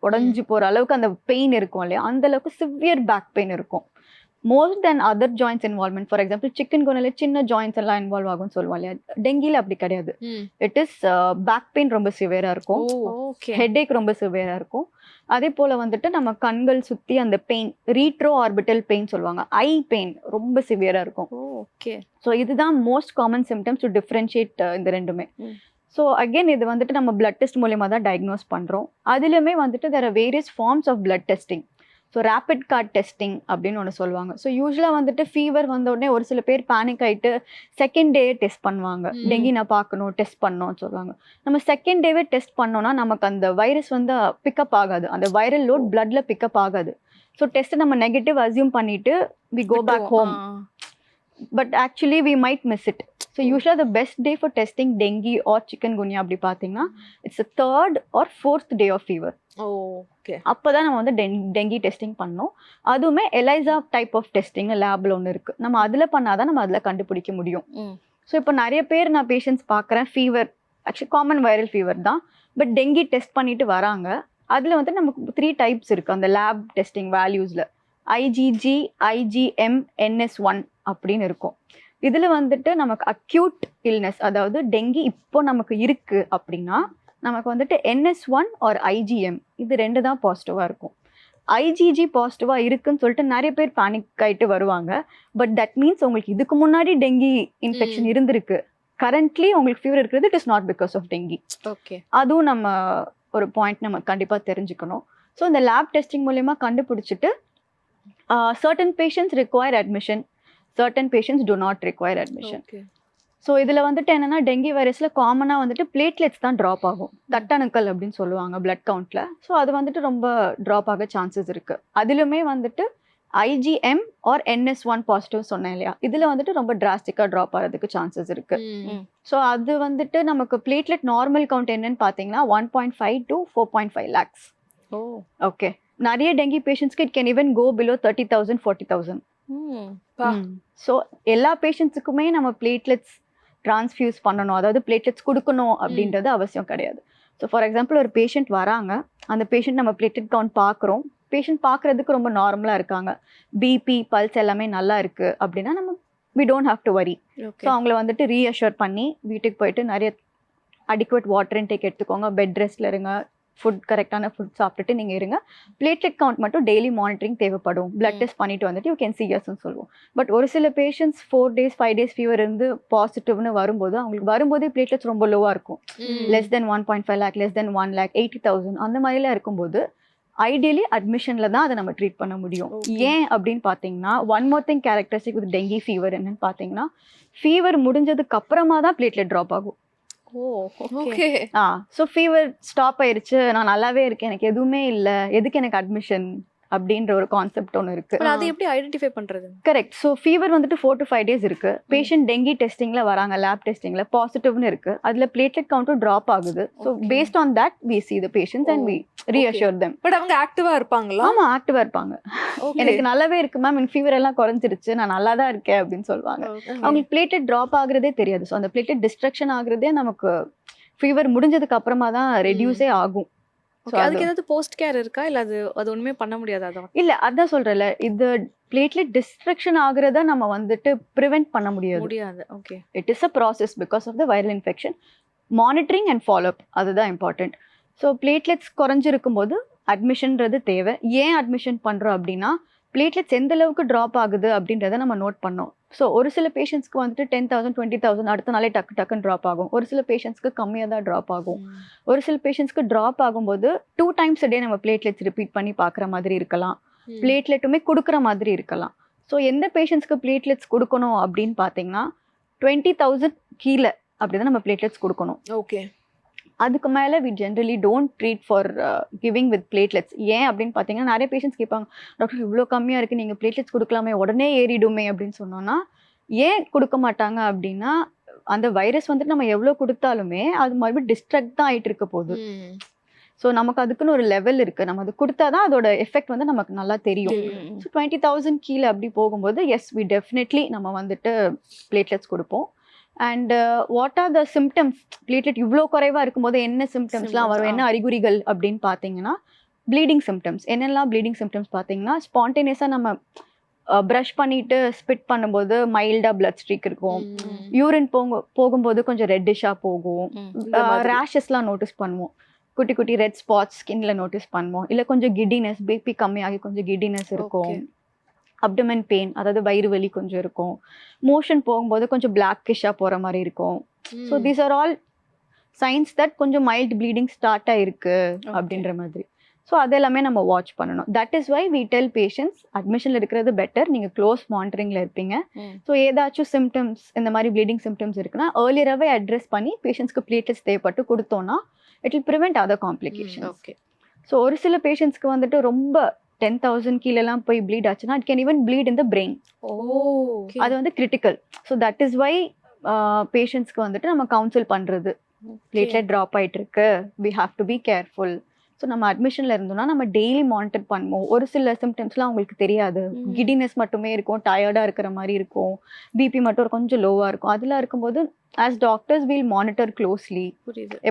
உடஞ்சி போற அளவுக்கு அந்த பெயின் இருக்கும் இல்லையா, அந்த அளவுக்கு சிவியர் பேக் பெயின் இருக்கும். More than other joints involvement. For example சிக்கன் குனியால சின்ன ஜாயின்ஸ் எல்லாம் இன்வால்வ் ஆகும்னு சொல்லுவோம் இல்லையா, டெங்கில அப்படி கிடையாது. இட் இஸ் பேக் பெயின் ரொம்ப சிவியரா இருக்கும், ஹெட்ஏக் ரொம்ப சிவியரா இருக்கும். அதே போல வந்துட்டு நம்ம கண்கள் சுத்தி அந்த பெயின், ரீட்ரோ ஆர்பிட்டல் பெயின் சொல்லுவாங்க, ஐ பெயின் ரொம்ப சிவியரா இருக்கும். ஸோ இதுதான் most common symptoms to differentiate இந்த ரெண்டுமே. ஸோ அகெயின் இது வந்துட்டு நம்ம பிளட் டெஸ்ட் மூலியமாக தான் டயக்னோஸ் பண்ணுறோம். அதுலேயுமே வந்துட்டு there are various forms of blood testing. So rapid card testing அப்படின்னு ஒன்று சொல்லுவாங்க. ஸோ யூஸ்வலாக வந்துட்டு ஃபீவர் வந்த உடனே ஒரு சில பேர் பேனிக் ஆகிட்டு செகண்ட் டே டெஸ்ட் பண்ணுவாங்க. டெங்கி நான் பார்க்கணும், டெஸ்ட் பண்ணணும்னு சொல்லுவாங்க. நம்ம செகண்ட் டேவே டெஸ்ட் பண்ணோம்னா நமக்கு அந்த வைரஸ் வந்து பிக்கப் ஆகாது, அந்த வைரல் லோட் பிளட்ல பிக்கப் ஆகாது. ஸோ டெஸ்ட்டை நம்ம நெகட்டிவ் அசியூம் பண்ணிட்டு we go back home, but actually we might miss it. So யூஸ்வலாக the best day for testing dengue or chikungunya அப்படி பார்த்தீங்கன்னா it's 3rd or 4th day of fever. Okay, அப்போ தான் நம்ம வந்து டெங்கி டெஸ்டிங் பண்ணோம். அதுவுமே எலைசா டைப் ஆஃப் டெஸ்டிங் லேபில் ஒன்று இருக்குது. நம்ம அதில் பண்ணாதான் நம்ம அதில் கண்டுபிடிக்க முடியும். ஸோ இப்போ நிறைய பேர் நான் பேஷண்ட்ஸ் பார்க்குறேன், fever actually common viral fever தான், பட் டெங்கி டெஸ்ட் பண்ணிட்டு வராங்க. அதில் வந்து நமக்கு 3 டைப்ஸ் இருக்குது அந்த லேப் டெஸ்டிங் வேல்யூஸில். IgG, IgM, NS1 அப்படின்னு இருக்கும். இதில் வந்துட்டு நமக்கு அக்யூட் இல்னஸ், அதாவது டெங்கி இப்போ நமக்கு இருக்குது அப்படின்னா நமக்கு வந்துட்டு NS1 or IgM இது 2 தான் பாசிட்டிவாக இருக்கும். IgG பாசிட்டிவாக இருக்குன்னு சொல்லிட்டு நிறைய பேர் பேனிக் ஆகிட்டு வருவாங்க. பட் தட் மீன்ஸ் உங்களுக்கு இதுக்கு முன்னாடி டெங்கி இன்ஃபெக்ஷன் இருந்திருக்கு, கரண்ட்லி உங்களுக்கு ஃபீவர் இருக்கிறது it is not because of dengue. Okay, அதுவும் நம்ம ஒரு பாயிண்ட் நம்ம கண்டிப்பாக தெரிஞ்சுக்கணும். ஸோ இந்த லேப் டெஸ்டிங் மூலயமா கண்டுபிடிச்சிட்டு certain patients require admission, certain patients do not require admission. So இதில் வந்துட்டு என்னென்னா டெங்கி வைரஸில் காமனாக வந்துட்டு பிளேட்லெட்ஸ் தான் ட்ராப் ஆகும், தட்டணுக்கள் அப்படின்னு சொல்லுவாங்க பிளட் கவுண்ட்டில். ஸோ அது வந்துட்டு ரொம்ப ட்ராப் ஆக சான்சஸ் இருக்குது. அதிலுமே வந்துட்டு IgM or NS1 பாசிட்டிவ் சொன்னேன் இல்லையா, இதில் வந்துட்டு ரொம்ப டிராஸ்டிக்காக ட்ராப் ஆகிறதுக்கு சான்சஸ் இருக்குது. ஸோ அது வந்துட்டு நமக்கு பிளேட்லெட் நார்மல் கவுண்ட் என்னன்னு பார்த்தீங்கன்னா 1.5 to 4.5 lakhs. ஓகே, நிறைய டெங்கி பேஷண்ட்ஸ்க்கு it can even go below 30,000 40,000. So எல்லா பேஷண்ட்ஸுக்குமே நம்ம பிளேட்லெட்ஸ் டிரான்ஸ்ஃபியூஸ் பண்ணணும், அதாவது பிளேட்லெட்ஸ் கொடுக்கணும் அப்படின்றது அவசியம் கிடையாது. ஸோ ஃபார் எக்ஸாம்பிள் ஒரு பேஷண்ட் வராங்க, அந்த பேஷண்ட் நம்ம பிளேட்லெட் கவுண்ட் பார்க்குறோம், பேஷண்ட் பார்க்குறதுக்கு ரொம்ப நார்மலாக இருக்காங்க, பிபி பல்ஸ் எல்லாமே நல்லா இருக்குது அப்படின்னா நம்ம we don't have to worry. So அவங்கள வந்துட்டு ரீஅஷ்யூர் பண்ணி வீட்டுக்கு போயிட்டு நிறைய அடிக்குவேட் வாட்டர் இன்டேக் எடுத்துக்கோங்க, பெட் ரெஸ்ட்டில் இருங்க, ஃபுட் கரெக்டான ஃபுட் சாப்பிட்டுட்டு நீங்கள் இருங்க. பிளேட்லெட் கவுண்ட் மட்டும் டெய்லி மானிட்டரிங் தேவைப்படும். பிளட் டெஸ்ட் பண்ணிட்டு வந்துட்டு யூ கேன் see usன்னு சொல்லுவோம். பட் ஒரு சில பேஷண்ட்ஸ் 4 days 5 days ஃபீவர் இருந்து பாசிட்டிவ்னு வரும்போது அவங்களுக்கு வரும்போதே பிளேட்லெட்ஸ் ரொம்ப லோவாக இருக்கும், less than 1.5 lakh, less than 1 lakh, 80,000 அந்த மாதிரிலாம் இருக்கும்போது ஐடியலி அட்மிஷனில் தான் அதை நம்ம ட்ரீட் பண்ண முடியும். ஏன் அப்படின்னு பார்த்தீங்கன்னா one more thing characteristic with dengue fever என்னன்னு பார்த்தீங்கன்னா ஃபீவர் முடிஞ்சதுக்கு அப்புறமா தான் பிளேட்லெட் ட்ராப் ஆகும். ஸோ ஃபீவர் ஸ்டாப் ஆயிருச்சு, நான் நல்லாவே இருக்கேன், எனக்கு எதுவுமே இல்லை, எதுக்கு எனக்கு அட்மிஷன் அப்படின்ற ஒரு கான்செப்ட் ஒன்று இருக்கு. அது எப்படி ஐடென்டிஃபை பண்றது? கரெக்ட். ஸோ ஃபீவர் வந்துட்டு 4 to 5 days இருக்கு, பேஷண்ட் டெங்கி டெஸ்டிங்ல வராங்க, லேப் டெஸ்டிங்ல பாசிட்டிவ்னு இருக்கு, அதுல பிளேட்லெட் கவுண்ட்டும் ட்ராப் ஆகுது. So based on that we see the patients and we reassure them. But அவங்க ஆக்டிவா இருப்பாங்களா? ஆமா, ஆக்டிவா இருப்பாங்க. எனக்கு நல்லாவே இருக்கு மேம், என் ஃபீவர் எல்லாம் குறைஞ்சிருச்சு, நான் நல்லா தான் இருக்கேன் அப்படின்னு சொல்லுவாங்க. அவங்களுக்கு பிளேட்லெட் ட்ராப் ஆகுறதே தெரியாது. ஸோ அந்த பிளேட்லெட் டிஸ்ட்ரக்ஷன் ஆகுறதே நமக்கு ஃபீவர் முடிஞ்சதுக்கு அப்புறமா தான் ரெடியூஸே ஆகும். அதுக்கு ஏதாவது போஸ்ட் கேர் இருக்கா, இல்ல அது ஒண்ணுமே பண்ண முடியாது? அதான் இல்ல, அதான் சொல்றேன்ல, இது பிளேட்லெட் டிஸ்ட்ரக்ஷன் ஆகுறத நம்ம வந்துட்டு ப்ரிவென்ட் பண்ண முடியாது. Okay, it is a process because of the viral infection. Monitoring and follow up அதுதான் இம்பார்ட்டன்ட். ஸோ பிளேட்லெட்ஸ் குறைஞ்சிருக்கும் போது அட்மிஷன்றது தேவை. ஏன் அட்மிஷன் பண்றோம் அப்படின்னா பிளேட்லெட்ஸ் எந்த அளவுக்கு ட்ராப் ஆகுது அப்படின்றத நம்ம நோட் பண்ணோம். ஸோ ஒரு சில பேஷண்ட்ஸ்க்கு வந்துட்டு 10,000 20,000 அடுத்த நாளே டக்குன்னு ட்ராப் ஆகும். ஒரு சில பேஷண்ட்ஸ்க்கு கம்மியாக தான் ட்ராப் ஆகும். ஒரு சில பேஷண்ட்ஸ்க்கு ட்ராப் ஆகும்போது 2 times a day நம்ம பிளேட்லெட்ஸ் ரிப்பீட் பண்ணி பார்க்குற மாதிரி இருக்கலாம், பிளேட்லெட்டுமே கொடுக்குற மாதிரி இருக்கலாம். ஸோ எந்த பேஷண்ட்ஸ்க்கு பிளேட்லெட்ஸ் கொடுக்கணும் அப்படின்னு பார்த்தீங்கன்னா 20,000 கீழே அப்படிதான் நம்ம பிளேட்லெட்ஸ் கொடுக்கணும். ஓகே, அதுக்கு மேலே we generally don't treat for giving with platelets. ஏன் அப்படின்னு பார்த்தீங்கன்னா நிறைய பேஷண்ட்ஸ் கேட்பாங்க, டாக்டர் இவ்வளோ கம்மியாக இருக்குது, நீங்கள் பிளேட்லெட்ஸ் கொடுக்கலாமே, உடனே ஏறிடுமே அப்படின்னு சொன்னோன்னா ஏன் கொடுக்க மாட்டாங்க அப்படின்னா அந்த வைரஸ் வந்துட்டு நம்ம எவ்வளோ கொடுத்தாலுமே அது மறுபடியும் டிஸ்ட்ரக்ட் தான் ஆகிட்டு இருக்க போகுது. ஸோ நமக்கு அதுக்குன்னு ஒரு லெவல் இருக்குது, நம்ம அது கொடுத்தா தான் அதோட எஃபெக்ட் வந்து நமக்கு நல்லா தெரியும். ஸோ 20,000 கீழே அப்படி போகும்போது எஸ் வி டெஃபினெட்லி நம்ம வந்துட்டு பிளேட்லெட்ஸ் கொடுப்போம். And what are the symptoms, platelet இவ்வளோ குறைவாக இருக்கும்போது என்ன சிம்டம்ஸ்லாம் வரும், என்ன அறிகுறிகள் அப்படின்னு பார்த்தீங்கன்னா ப்ளீடிங் சிம்டம்ஸ். என்னெல்லாம் ப்ளீடிங் சிம்டம்ஸ் பார்த்தீங்கன்னா ஸ்பான்டேனியஸாக நம்ம ப்ரஷ் பண்ணிட்டு ஸ்பிட் பண்ணும்போது மைல்டாக பிளட் ஸ்ட்ரீக் இருக்கும், யூரின் போகும்போது கொஞ்சம் ரெட்டிஷாக போகும், ரேஷஸ்லாம் நோட்டீஸ் பண்ணுவோம், குட்டி குட்டி ரெட் ஸ்பாட்ஸ் ஸ்கின்ல நோட்டீஸ் பண்ணுவோம், இல்லை கொஞ்சம் கிட்டினஸ், பிபி கம்மியாகி கொஞ்சம் கிட்டினஸ் இருக்கும், அப்டமன் பெயின் அதாவது வயிறு வலி கொஞ்சம் இருக்கும், மோஷன் போகும்போது கொஞ்சம் பிளாக்கிஷாக போகிற மாதிரி இருக்கும். So these are all signs that கொஞ்சம் மைல்டு ப்ளீடிங் ஸ்டார்ட் ஆயிருக்கு அப்படின்ற மாதிரி. ஸோ அது எல்லாமே நம்ம வாட்ச் பண்ணணும். That is why we tell patients அட்மிஷனில் இருக்கிறது பெட்டர், நீங்கள் க்ளோஸ் மானிட்டரிங்கில் இருப்பீங்க. ஸோ ஏதாச்சும் சிம்டம்ஸ் இந்த மாதிரி ப்ளீடிங் சிம்டம்ஸ் இருக்குன்னா ஏர்லியராகவே அட்ரெஸ் பண்ணி பேஷண்ட்ஸ்க்கு பிளேட்லெட்ஸ் தேவைப்பட்டு கொடுத்தோன்னா it will prevent other complication. Okay. So ஒரு சில பேஷண்ட்ஸ்க்கு வந்துட்டு ரொம்ப 10,000 கீழெல்லாம் போய் ப்ளீட் ஆச்சுன்னா it can even bleed in the brain. அது வந்து critical. So that is why பேஷண்ட்ஸ்க்கு வந்துட்டு நம்ம கவுன்சில் பண்ணுறது, பிளேட்லெட் ட்ராப் ஆகிட்டு இருக்கு, we have to be careful. So நம்ம அட்மிஷனில் இருந்தோம்னா நம்ம டெய்லி மானிட்டர் பண்ணுவோம். ஒரு சில சிம்டம்ஸ்லாம் அவங்களுக்கு தெரியாது, கிடினஸ் மட்டுமே இருக்கும், டயர்டாக இருக்கிற மாதிரி இருக்கும், பிபி மட்டும் கொஞ்சம் லோவாக இருக்கும். அதெல்லாம் இருக்கும்போது as doctors we'll monitor closely,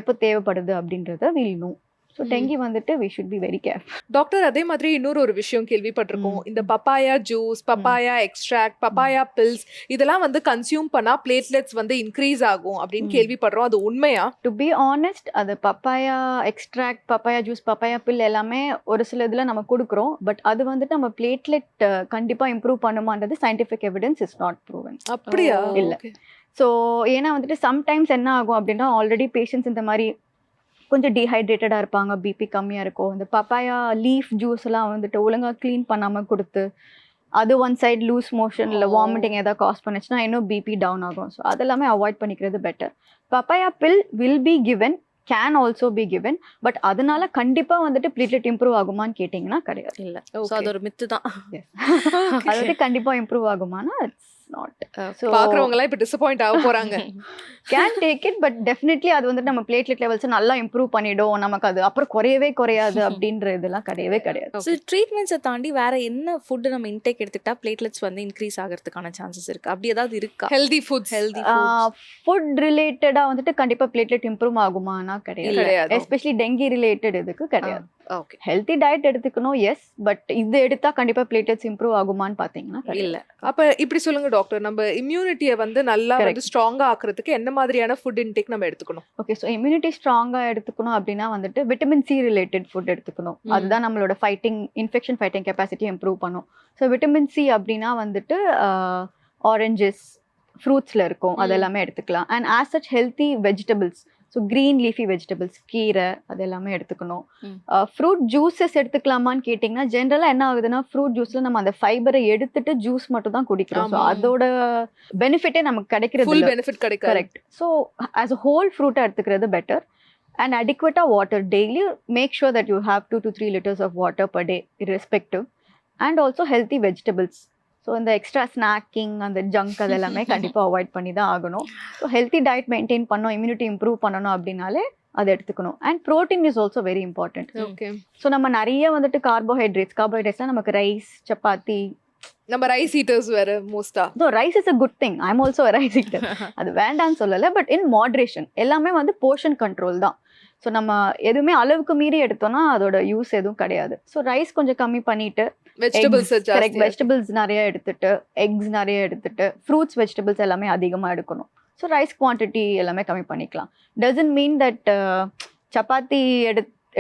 எப்போ தேவைப்படுது அப்படின்றத வீல் நோ. ஸோ டெங்கி வந்துட்டு we should be very careful. Doctor, அதே மாதிரி இன்னொரு ஒரு விஷயம் கேள்விப்பட்டிருக்கோம், இந்த papaya juice, papaya extract, papaya pills இதெல்லாம் வந்து கன்சியூம் பண்ணா பிளேட்லெட்ஸ் வந்து இன்க்ரீஸ் ஆகும் அப்படின்னு கேள்விப்படுறோம். அது உண்மையா? டு பி ஆனஸ்ட், அது papaya extract, papaya juice, papaya bill எல்லாமே ஒரு சில இதில் நம்ம கொடுக்குறோம். பட் அது வந்துட்டு நம்ம பிளேட்லெட் கண்டிப்பாக இம்ப்ரூவ் பண்ணுமான்றது scientific evidence is not proven. அப்படியா? இல்லை. ஸோ ஏன்னா வந்துட்டு சம்டைம்ஸ் என்ன ஆகும் அப்படின்னா, ஆல்ரெடி பேஷண்ட்ஸ் இந்த மாதிரி கொஞ்சம் டீஹைட்ரேட்டடாக இருப்பாங்க, பிபி கம்மியாக இருக்கும், இந்த பப்பாயா லீஃப் ஜூஸ் எல்லாம் வந்துட்டு ஒழுங்காக க்ளீன் பண்ணாமல் கொடுத்து அது ஒன் சைட் லூஸ் மோஷன் இல்லை வாமிட்டிங் ஏதாவது காஸ் பண்ணுச்சுன்னா இன்னும் பிபி டவுன் ஆகும். ஸோ அதெல்லாமே அவாய்ட் பண்ணிக்கிறது better. Papaya bill will be given, can also be given. But அதனால கண்டிப்பாக வந்துட்டு பிளேட்லெட் இம்ப்ரூவ் ஆகுமான்னு கேட்டிங்கன்னா கிடையாது. இல்லை, அது ஒரு மித்து தான். அது வந்து கண்டிப்பாக இம்ப்ரூவ் ஆகுமானா இட்ஸ் not. So பாக்குறவங்க எல்லாம் இப்ப டிசப்பாயிண்ட் ஆக போறாங்க. Can take it, but definitely அது வந்து நம்ம பிளேட்லெட் லெவல்ஸ் நல்லா இம்ப்ரூவ் பண்ணிடும், நமக்கு அது அப்புறம் குறையாது அப்படின்ற இதெல்லாம் கிடையவே கிடையாது. ஸோ ட்ரீட்மெண்ட்ஸை தாண்டி வேற என்ன ஃபுட் நம்ம இன்டேக் எடுத்துக்கிட்டா பிளேட்லெட்ஸ் வந்து இன்க்ரீஸ் ஆகிறதுக்கான சான்சஸ் இருக்கு? அப்படி ஏதாவது இருக்கா? ஹெல்தி ஃபுட்ஸ், ஃபுட் ரிலேட்டடா வந்துட்டு கண்டிப்பா பிளேட்லெட் இம்ப்ரூவ் ஆகுமானா கிடையாது. எஸ்பெஷலி டெங்கி ரிலேட்டட் இதுக்கு கிடையாது. ஓகே. ஹெல்தி டயட் எடுத்துக்கணும், எஸ். பட் இது எடுத்தா கண்டிப்பா பிளேட்லெட்ஸ் இம்ப்ரூவ் ஆகுமான்னு பாத்தீங்கன்னா இல்ல. அப்ப இப்படி சொல்லுங்க டாக்டர், நம்ம இம்யூனிட்டியை வந்து நல்லா வந்து ஸ்ட்ராங்கா ஆக்குறதுக்கு என்ன மாதிரியான ஃபுட் இன்டேக் நம்ம எடுத்துக்கணும்? ஓகே, ஸோ இம்யூனிட்டி ஸ்ட்ராங்கா எடுத்துக்கணும் அப்படின்னா வந்துட்டு விட்டமின் சி ரிலேட்டட் ஃபுட் எடுத்துக்கணும். அதுதான் நம்மளோட இன்ஃபெக்ஷன் ஃபைட்டிங் கெப்பாசிட்டி இம்ப்ரூவ் பண்ணும். ஸோ விட்டமின் சி அப்படின்னா வந்துட்டு ஆரஞ்சஸ், ஃப்ரூட்ஸ்ல இருக்கும், அதெல்லாமே எடுத்துக்கலாம். And as such healthy vegetables, so green leafy vegetables, கீரை, அது எல்லாமே எடுத்துக்கணும். ஃப்ரூட் ஜூஸஸ் எடுத்துக்கலாமான்னு கேட்டிங்கன்னா ஜென்ரலாக என்ன ஆகுதுன்னா ஃப்ரூட் ஜூஸில் நம்ம அந்த ஃபைபரை எடுத்துட்டு ஜூஸ் மட்டும் தான் குடிக்கிறோம். ஸோ அதோட பெனிஃபிட்டே நமக்கு கிடைக்கிறது correct. So as a whole ஃப்ரூட்டை எடுத்துக்கிறது பெட்டர். அண்ட் அடிக்வேட்டாக water daily make sure that you have 2 to 3 liters of water per day irrespective. And also healthy vegetables. So இந்த எக்ஸ்ட்ரா ஸ்நாக்கிங், அந்த ஜங்க் அதெல்லாமே கண்டிப்பாக அவாய்ட் பண்ணி தான் ஆகணும். ஸோ ஹெல்த்தி டயட் மெயின்டைன் பண்ணணும், இம்யூனிட்டி இம்ப்ரூவ் பண்ணணும் அப்படின்னாலே அதை எடுத்துக்கணும். And protein is also very important. Okay. So நம்ம நிறைய வந்துட்டு கார்போஹைட்ரேட்ஸ்லாம் நமக்கு ரைஸ், சப்பாத்தி, நம்ம ரைஸ் ஈட்டர்ஸ் வேற மோஸ்டா. So rice is a good thing. I am also rice eater. அது வேண்டான்னு சொல்லலை, பட் இன் மாட்ரேஷன். எல்லாமே வந்து போர்ஷன் கண்ட்ரோல் தான். ஸோ நம்ம எதுவுமே அளவுக்கு மீறி எடுத்தோம்னா அதோட யூஸ் எதுவும் கிடையாது. ஸோ ரைஸ் கொஞ்சம் கம்மி பண்ணிட்டு வெஜிடபிள்ஸ் நிறைய எடுத்துட்டு, எக்ஸ் நிறைய எடுத்துட்டு, ஃப்ரூட்ஸ், வெஜிடபிள்ஸ் எல்லாமே அதிகமாக எடுக்கணும். ஸோ ரைஸ் குவான்டிட்டி எல்லாமே கம்மி பண்ணிக்கலாம். டசன்ட் மீன் தட் சப்பாத்தி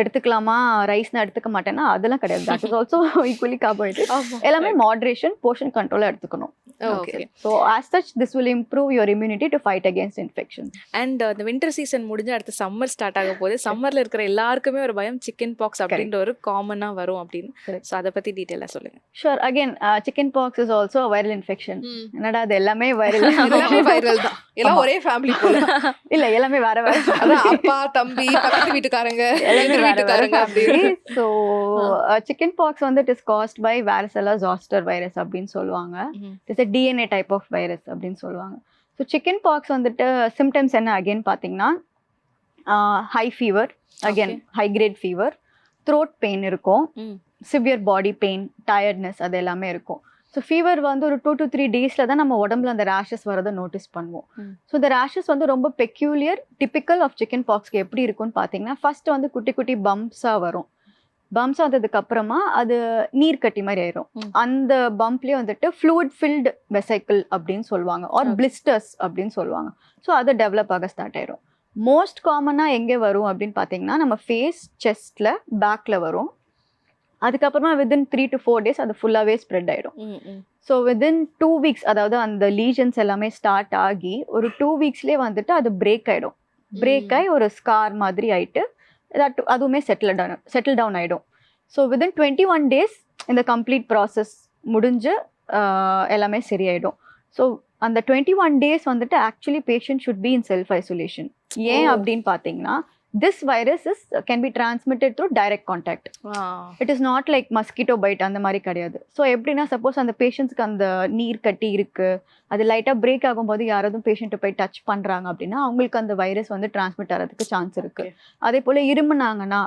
எடுத்துக்கலாமா, ரைஸ்னா எடுத்துக்க மாட்டேன்னா அதெல்லாம் கிடையாது. That is also equally carbohydrate. எல்லாமே மாட்ரேஷன், போர்ஷன் கண்ட்ரோலாக எடுத்துக்கணும். Okay. So as such this will improve your immunity to fight against infection. And the winter season முடிஞ்சு அடுத்து சம்மர் ஸ்டார்ட் ஆக போகுது. சம்மர்ல இருக்கிற எல்லாருக்குமே ஒரு பயம் சிக்கன் பாக்ஸ் அப்படின்ற ஒரு காமனா வரும் அப்படின்னு. சோ அத பத்தி டீடைலா சொல்லுங்க. Sure. Again, chicken pox is also a viral infection. என்னடா அது எல்லாமே வைரல் தான். எல்லாம் ஒரே ஃபேமிலி போல. இல்ல, எல்லாமே வேற வேற. அதான் அப்பா, தம்பி, பக்கத்து வீட்டுக்காரங்க, எதிர் வீட்டுக்காரங்க அப்படி. So chicken pox வந்து it is caused by varicella zoster virus அப்படின்னு சொல்லுவாங்க. It is a DNA type of virus அப்படின்னு சொல்லுவாங்க. ஸோ சிக்கன் பாக்ஸ் வந்துட்டு சிம்டம்ஸ் என்ன அகெயின் பார்த்தீங்கன்னா high fever, again high grade fever, throat pain இருக்கும், சிவியர் பாடி பெயின், டயர்ட்னஸ், அது எல்லாமே இருக்கும். ஸோ ஃபீவர் வந்து ஒரு 2 to 3 days தான் நம்ம உடம்புல அந்த ரேஷஸ் வரதை நோட்டீஸ் பண்ணுவோம். ஸோ இந்த ரேஷஸ் வந்து ரொம்ப பெக்யூலியர், டிபிக்கல் ஆஃப் சிக்கன் பாக்ஸ்க்கு எப்படி இருக்குன்னு பார்த்தீங்கன்னா ஃபர்ஸ்ட் வந்து குட்டி குட்டி பம்ப்ஸாக வரும். பம்ப்ஸ் வந்ததுக்கு அப்புறமா அது நீர் கட்டி மாதிரி ஆயிரும். அந்த பம்ப்லயே வந்துட்டு ஃப்ளூயிட் ஃபில்டு வெசைக்கிள் அப்படின்னு சொல்லுவாங்க, ஆர் பிளிஸ்டர்ஸ் அப்படின்னு சொல்லுவாங்க. ஸோ அது டெவலப் ஆக ஸ்டார்ட் ஆயிரும். மோஸ்ட் காமனாக எங்கே வரும் அப்படின்னு பார்த்தீங்கன்னா நம்ம ஃபேஸ், செஸ்ட்ல, பேக்ல வரும். அதுக்கப்புறமா வித்தின் 3 to 4 days அது ஃபுல்லாகவே ஸ்ப்ரெட் ஆயிடும். ஸோ வித்தின் 2 weeks, அதாவது அந்த லீஜன்ஸ் எல்லாமே ஸ்டார்ட் ஆகி ஒரு 2 weeksலேயே வந்துட்டு அது பிரேக் ஆயிடும். பிரேக் ஆகி ஒரு ஸ்கார் மாதிரி ஆயிட்டு அதுவுமே செட்டில் டவுன் ஆயிடும். ஸோ வித்தின் 21 days இந்த கம்ப்ளீட் ப்ராசஸ் முடிஞ்சு எல்லாமே சரியாயிடும். ஸோ அந்த 21 days வந்துட்டு actually patient should be in self isolation. ஏன் அப்படின்னு பார்த்தீங்கன்னா this virus can be transmitted through direct contact. It is not like mosquito bite அந்த மாதிரி கிடையாது. ஸோ எப்படின்னா சப்போஸ் அந்த பேஷண்ட்ஸ்க்கு அந்த நீர் கட்டி இருக்கு, அது லைட்டாக பிரேக் ஆகும்போது யாராவது பேஷண்ட்டை போய் டச் பண்ணுறாங்க அப்படின்னா அவங்களுக்கு அந்த வைரஸ் வந்து டிரான்ஸ்மிட் ஆகிறதுக்கு சான்ஸ் இருக்கு. அதே போல் இருமுனாங்கன்னா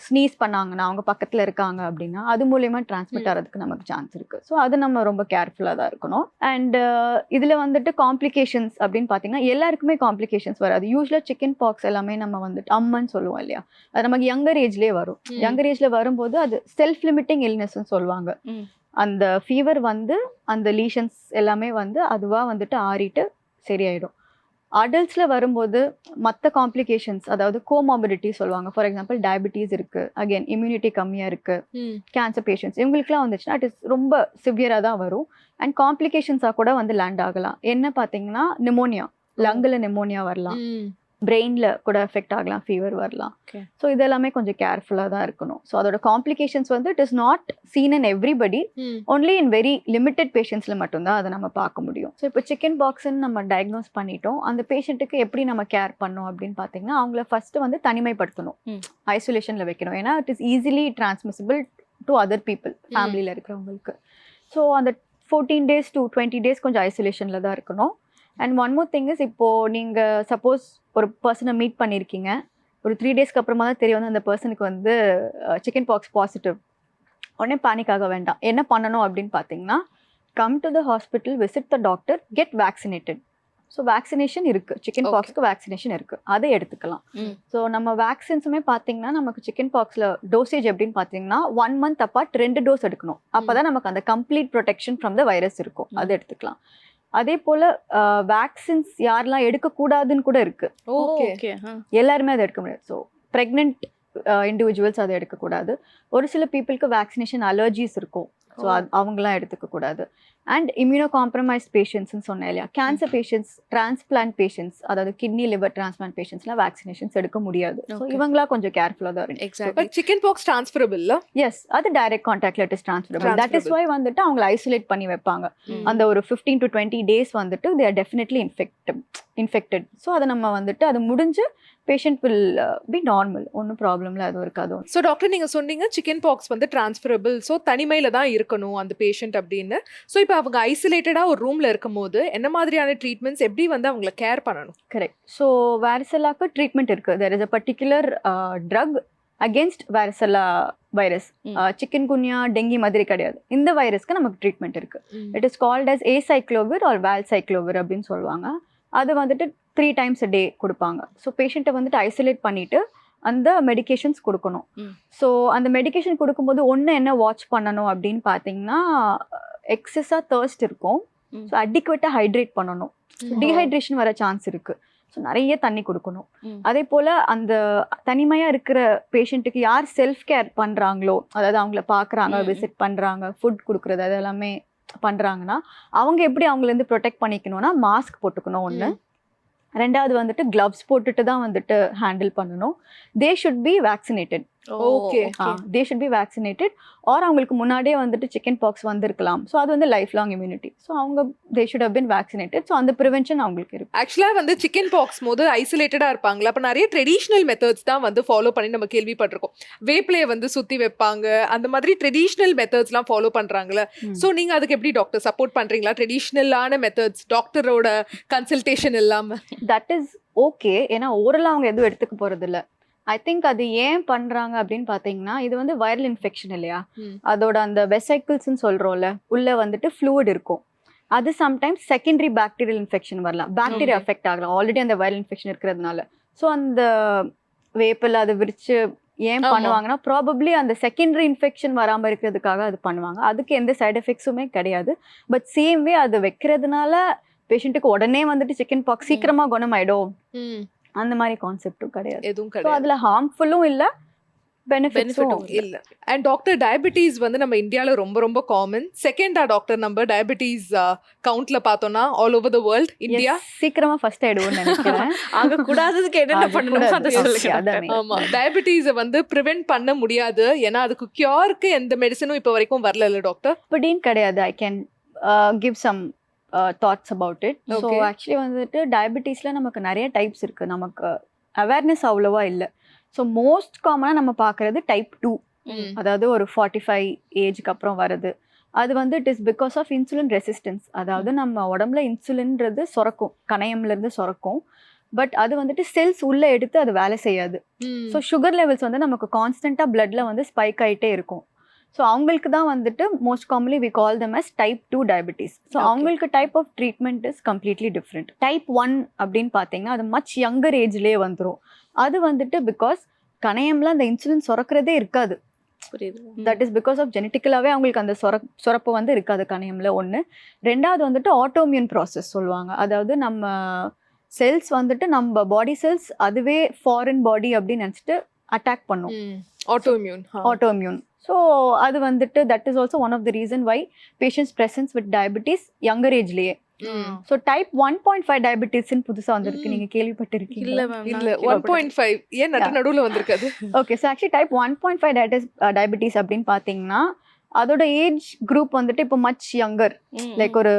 ஸ்னீஸ் பண்ணாங்கன்னா அவங்க பக்கத்தில் இருக்காங்க அப்படின்னா அது மூலயமா டிரான்ஸ்மிட் ஆகிறதுக்கு நமக்கு சான்ஸ் இருக்குது. ஸோ அது நம்ம ரொம்ப கேர்ஃபுல்லாக தான் இருக்கணும். அண்ட் இதில் வந்துட்டு காம்ப்ளிகேஷன்ஸ் அப்படின்னு பார்த்தீங்கன்னா எல்லாருக்குமே காம்ப்ளிகேஷன்ஸ் வராது. யூஸ்வலாக சிக்கன் பாக்ஸ் எல்லாமே நம்ம வந்துட்டு அம்மன்னு சொல்லுவோம் இல்லையா, அது நமக்கு யங்கர் ஏஜ்லேயே வரும். யங்கர் ஏஜில் வரும்போது அது செல்ஃப் லிமிட்டிங் இல்னஸ்ன்னு சொல்லுவாங்க. அந்த ஃபீவர் வந்து அந்த லீஷன்ஸ் எல்லாமே வந்து அதுவாக வந்துட்டு ஆறிட்டு சரியாயிடும். அடல்ட்ஸில் வரும்போது மற்ற காம்ப்ளிகேஷன்ஸ், அதாவது கோமாபிலிட்டி சொல்லுவாங்க. ஃபார் எக்ஸாம்பிள் டயபிட்டிஸ் இருக்குது, அகெயின் இம்யூனிட்டி கம்மியாக இருக்குது, கேன்சர் பேஷண்ட்ஸ், இவங்களுக்குலாம் வந்துச்சுன்னா இட் இஸ் ரொம்ப சிவியராக தான் வரும். அண்ட் காம்ப்ளிகேஷன்ஸாக கூட வந்து லேண்ட் ஆகலாம். என்ன பார்த்தீங்கன்னா நிமோனியா, லங்கில் நிமோனியா வரலாம், பிரெயினில் கூட எஃபெக்ட் ஆகலாம், ஃபீவர் வரலாம். ஸோ இதெல்லாமே கொஞ்சம் கேர்ஃபுல்லாக தான் இருக்கணும். ஸோ அதோட காம்ப்ளிகேஷன்ஸ் வந்து it is not seen in everybody, only in very limited பேஷண்ட்ஸில் மட்டும்தான் அதை நம்ம பார்க்க முடியும். ஸோ இப்போ சிக்கன் பாக்ஸ்ன்னு நம்ம டயக்னோஸ் பண்ணிட்டோம். அந்த பேஷண்ட்டுக்கு எப்படி நம்ம கேர் பண்ணோம் அப்படின்னு பார்த்தீங்கன்னா அவங்கள ஃபர்ஸ்ட் வந்து தனிமைப்படுத்தணும், ஐசோலேஷனில் வைக்கணும். ஏன்னா it is easily transmissible to other people, ஃபேமிலியில் இருக்கிறவங்களுக்கு. ஸோ அந்த 14 days to 20 days கொஞ்சம் ஐசோலேஷனில் தான் இருக்கணும். And one more thing is, இப்போது நீங்கள் சப்போஸ் ஒரு பர்சனை மீட் பண்ணியிருக்கீங்க, ஒரு 3 daysக்கு அப்புறமா தான் தெரிய வந்து அந்த பர்சனுக்கு வந்து சிக்கன் பாக்ஸ் பாசிட்டிவ். உடனே பேனிக் ஆக வேண்டாம். என்ன பண்ணணும் அப்படின்னு பார்த்தீங்கன்னா come to the hospital, visit the doctor, get vaccinated. So vaccination இருக்குது, சிக்கன் பாக்ஸ்க்கு வேக்சினேஷன் இருக்குது, அதை எடுத்துக்கலாம். ஸோ நம்ம வேக்சின்ஸுமே பார்த்தீங்கன்னா நமக்கு சிக்கன் பாக்ஸில் டோசேஜ் எப்படின்னு பார்த்தீங்கன்னா 1 month அப்பார்ட் 2 dose எடுக்கணும். அப்போ தான் நமக்கு அந்த complete protection from the virus இருக்கும், அதை எடுத்துக்கலாம். அதே போல் வேக்சின்ஸ் யாரெல்லாம் எடுக்கக்கூடாதுன்னு கூட இருக்குது. ஓகே, எல்லாருமே அதை எடுக்க முடியாது. ஸோ ப்ரெக்னென்ட் இண்டிவிஜுவல்ஸ் அதை எடுக்கக்கூடாது. ஒரு சில பீப்புளுக்கு வேக்சினேஷன் அலர்ஜிஸ் இருக்கும், ஸோ அவங்களாம் எடுத்துக்கக்கூடாது. அண்ட் இம்யூனோ காம்ப்ரமைஸ்ட் பேஷண்ட்ஸ்னு சொன்னேன் இல்லையா, கேன்சர் பேஷண்ட்ஸ், டிரான்ஸ்பிளான்ட் பேஷண்ட்ஸ், அதாவது கிட்னி லிவர் டிரான்ஸ்பிளான்ட் பேஷண்ட்ஸ்லாம் வேக்சினேஷன்ஸ் எடுக்க முடியாது. ஸோ இவங்களாம் கொஞ்சம் கேர்ஃபுல்லாக தான் இருக்கும். Exactly. Chicken pox transferable? Yes, அது டைரக்ட் கான்டாக்ட்ல it is transferable. That is why வந்துட்டு அவங்களை ஐசோலேட் பண்ணி வைப்பாங்க. அந்த ஒரு 15 to 20 days வந்துட்டு they are definitely infected. So அதை நம்ம வந்துட்டு அது முடிஞ்சு பேஷண்ட் வில் பி நார்மல், ஒன்றும் ப்ராப்ளம்ல அது இருக்காது. ஸோ டாக்டர் நீங்கள் சொன்னீங்க சிக்கன் பாக்ஸ் வந்து டிரான்ஸ்ஃபரபிள், ஸோ தனிமையில் தான் இருக்கணும் அந்த பேஷண்ட் அப்படின்னு. ஸோ இப்போ அவங்க ஐசோலேட்டடாக ஒரு ரூமில் இருக்கும் போது என்ன மாதிரியான ட்ரீட்மெண்ட்ஸ், எப்படி வந்து அவங்கள கேர் பண்ணணும்? கரெக்ட். ஸோ வாரிசெல்லாக்கு ட்ரீட்மெண்ட் இருக்குது. There is a particular drug against varicella virus. Chikungunya, dengue மாதிரி கிடையாது. இந்த வைரஸ்க்கு நமக்கு ட்ரீட்மெண்ட் இருக்குது. It is called as acyclovir or valacyclovir அப்படின்னு சொல்லுவாங்க. அது வந்துட்டு 3 times a day கொடுப்பாங்க. ஸோ பேஷண்ட்டை வந்துட்டு ஐசோலேட் பண்ணிவிட்டு அந்த மெடிகேஷன்ஸ் கொடுக்கணும். ஸோ அந்த மெடிகேஷன் கொடுக்கும்போது என்ன வாட்ச் பண்ணணும் அப்படின்னு பார்த்தீங்கன்னா எக்ஸஸாக தர்ஸ்ட் இருக்கும். ஸோ அடிக்குவேட்டாக ஹைட்ரேட் பண்ணணும். டீஹைட்ரேஷன் வர சான்ஸ் இருக்குது. ஸோ நிறைய தண்ணி கொடுக்கணும். அதே போல் அந்த தனிமையாக இருக்கிற பேஷண்ட்டுக்கு யார் செல்ஃப் கேர் பண்ணுறாங்களோ, அதாவது அவங்கள பார்க்குறாங்க, விசிட் பண்ணுறாங்க, ஃபுட் கொடுக்குறது, அது எல்லாமே பண்ணுறாங்கன்னா அவங்க எப்படி அவங்களேருந்து ப்ரொடெக்ட் பண்ணிக்கணும்னா மாஸ்க் போட்டுக்கணும் ஒன்று. ரெண்டாவது வந்துட்டு கிளவ்ஸ் போட்டுட்டு தான் வந்துட்டு ஹேண்டில் பண்ணணும். They should be vaccinated. Okay, they should be vaccinated. Or அவங்களுக்கு முன்னாடியே வந்துட்டு சிக்கன் பாக்ஸ் வந்திருக்கலாம். ஸோ அது வந்து லைஃப் லாங் இம்யூனிட்டி. ஸோ அவங்க they should have been vaccinated. So அந்த ப்ரிவென்ஷன் அவங்களுக்கு இருக்கு. ஆக்சுவலாக வந்து சிக்கன் பாக்ஸ் போது ஐசோலேட்டடாக இருப்பாங்களா? அப்போ நிறைய ட்ரெடிஷ்னல் மெத்தட்ஸ் தான் வந்து ஃபாலோ பண்ணி நம்ம கேள்விப்பட்டிருக்கோம். வேப்பிலையை வந்து சுற்றி வைப்பாங்க, அந்த மாதிரி ட்ரெடிஷ்னல் மெத்தட்ஸ்லாம் ஃபாலோ பண்ணுறாங்களே. ஸோ நீங்கள் அதுக்கு எப்படி டாக்டர் சப்போர்ட் பண்ணுறீங்களா? ட்ரெடிஷ்னலான மெத்தட்ஸ் டாக்டரோட கன்சல்டேஷன் இல்லாமல்? That is okay. ஏன்னா ஓரளவு அவங்க எதுவும் எடுத்துக்க போகிறது இல்லை. ஐ திங்க் அது ஏன் பண்ணுறாங்க அப்படின்னு பார்த்தீங்கன்னா இது வந்து வைரல் இன்ஃபெக்ஷன் இல்லையா, அதோட அந்த வெசைக்கிள்ஸ்ன்னு சொல்கிறோம்ல, உள்ளே வந்துட்டு ஃப்ளூயிட் இருக்கும். அது சம்டைம்ஸ் செகண்டரி பாக்டீரியல் இன்ஃபெக்ஷன் வரலாம், பாக்டீரியா அஃபெக்ட் ஆகலாம் ஆல்ரெடி அந்த வைரல் இன்ஃபெக்ஷன் இருக்கிறதுனால. ஸோ அந்த வேப்பில் அதை விரிச்சு ஏன் பண்ணுவாங்கன்னா ப்ராபப்ளி அந்த செகண்டரி இன்ஃபெக்ஷன் வராமல் இருக்கிறதுக்காக அது பண்ணுவாங்க. அதுக்கு எந்த சைட் எஃபெக்ட்ஸுமே கிடையாது. பட் சேம் வே அது வைக்கிறதுனால பேஷண்ட்டுக்கு உடனே வந்துட்டு சிக்கன் பாக்ஸ் சீக்கிரமாக குணமாயிடும் அந்த மாதிரி கான்செப்டும் கிடையாது. எதுவும் ஸோ அதில் ஹார்ம்ஃபுல்லும் இல்லை, பெனிஃபிட்ஸும் Benefit இல்ல. அண்ட் டாக்டர் டயபிட்டிஸ் வந்து நம்ம இந்தியால ரொம்ப ரொம்ப காமன். செகண்டா டாக்டர் நம்ம டயபிட்டிஸ் கவுண்ட்ல பார்த்தோம்னா all over the world India. சீக்கிரமா ஃபர்ஸ்ட் ஆயிடுவோம்னு நினைக்கிறேன். ஆக கூடாததுக்கு என்னென்ன பண்ணணுமோ அதை Yes, சொல்லுங்க அதானே. டாக்டர். ஆமா, டயபிட்டிஸை வந்து ப்ரிவென்ட் பண்ண முடியாது. ஏன்னா அதுக்கு கியூருக்கு எந்த மெடிசனும் இப்போ வரைக்கும் வரல டாக்டர். அப்படின்னு கிடையாது. I can give some thoughts about it. So Okay. Actually வந்துட்டு டயபிட்டிஸில் நமக்கு நிறைய டைப்ஸ் இருக்குது. நமக்கு அவேர்னஸ் அவ்வளோவா இல்லை. ஸோ மோஸ்ட் காமனாக நம்ம பார்க்குறது டைப் 2, அதாவது ஒரு 45 ஏஜுக்கு அப்புறம் வருது. அது வந்து it is because of insulin resistance. அதாவது நம்ம உடம்புல இன்சுலின்றது சுரக்கும், கணையம்லேருந்து சுரக்கும். பட் அது வந்துட்டு செல்ஸ் உள்ளே எடுத்து அது வேலை செய்யாது. ஸோ சுகர் லெவல்ஸ் வந்து நமக்கு கான்ஸ்டண்ட்டாக பிளட்ல வந்து ஸ்பைக் ஆகிட்டே இருக்கும். ஸோ அவங்களுக்கு தான் வந்துட்டு most commonly we call them as type 2 diabetes. So அவங்களுக்கு type of treatment is completely different. Type 1 அப்படின்னு பார்த்தீங்கன்னா அது மச் யங்கர் ஏஜ்லேயே வந்துடும். அது வந்துட்டு பிகாஸ் கணையம்ல அந்த இன்சுலின் சுரக்கிறதே இருக்காது. புரியுது. தட் இஸ் பிகாஸ் ஆஃப் ஜெனட்டிக்கலாகவே அவங்களுக்கு அந்த சுரப்பு வந்து இருக்காது கணையம்ல. ஒன்று. ரெண்டாவது வந்துட்டு ஆட்டோமியூன் ப்ராசஸ் சொல்லுவாங்க. அதாவது நம்ம செல்ஸ் வந்துட்டு நம்ம பாடி செல்ஸ் அதுவே ஃபாரின் பாடி அப்படின்னு நினச்சிட்டு அட்டாக் பண்ணும். ஆட்டோமியூன். ஸோ அது வந்துட்டு that is also one of the reason why patients presents with diabetes younger ஏஜ்லேயே. ஸோ டைப் 1.5 டயபிட்டிஸ்ன்னு புதுசாக வந்திருக்கு. நீங்கள் கேள்விப்பட்டிருக்கீங்க? இல்ல மேம். இல்ல 1.5 ஏன் நடுவுல வந்திருக்காது? Okay, so actually type 1.5 diabetes அப்படின்னு பார்த்தீங்கன்னா அதோட ஏஜ் குரூப் வந்துட்டு இப்போ மச் யங்கர், லைக் ஒரு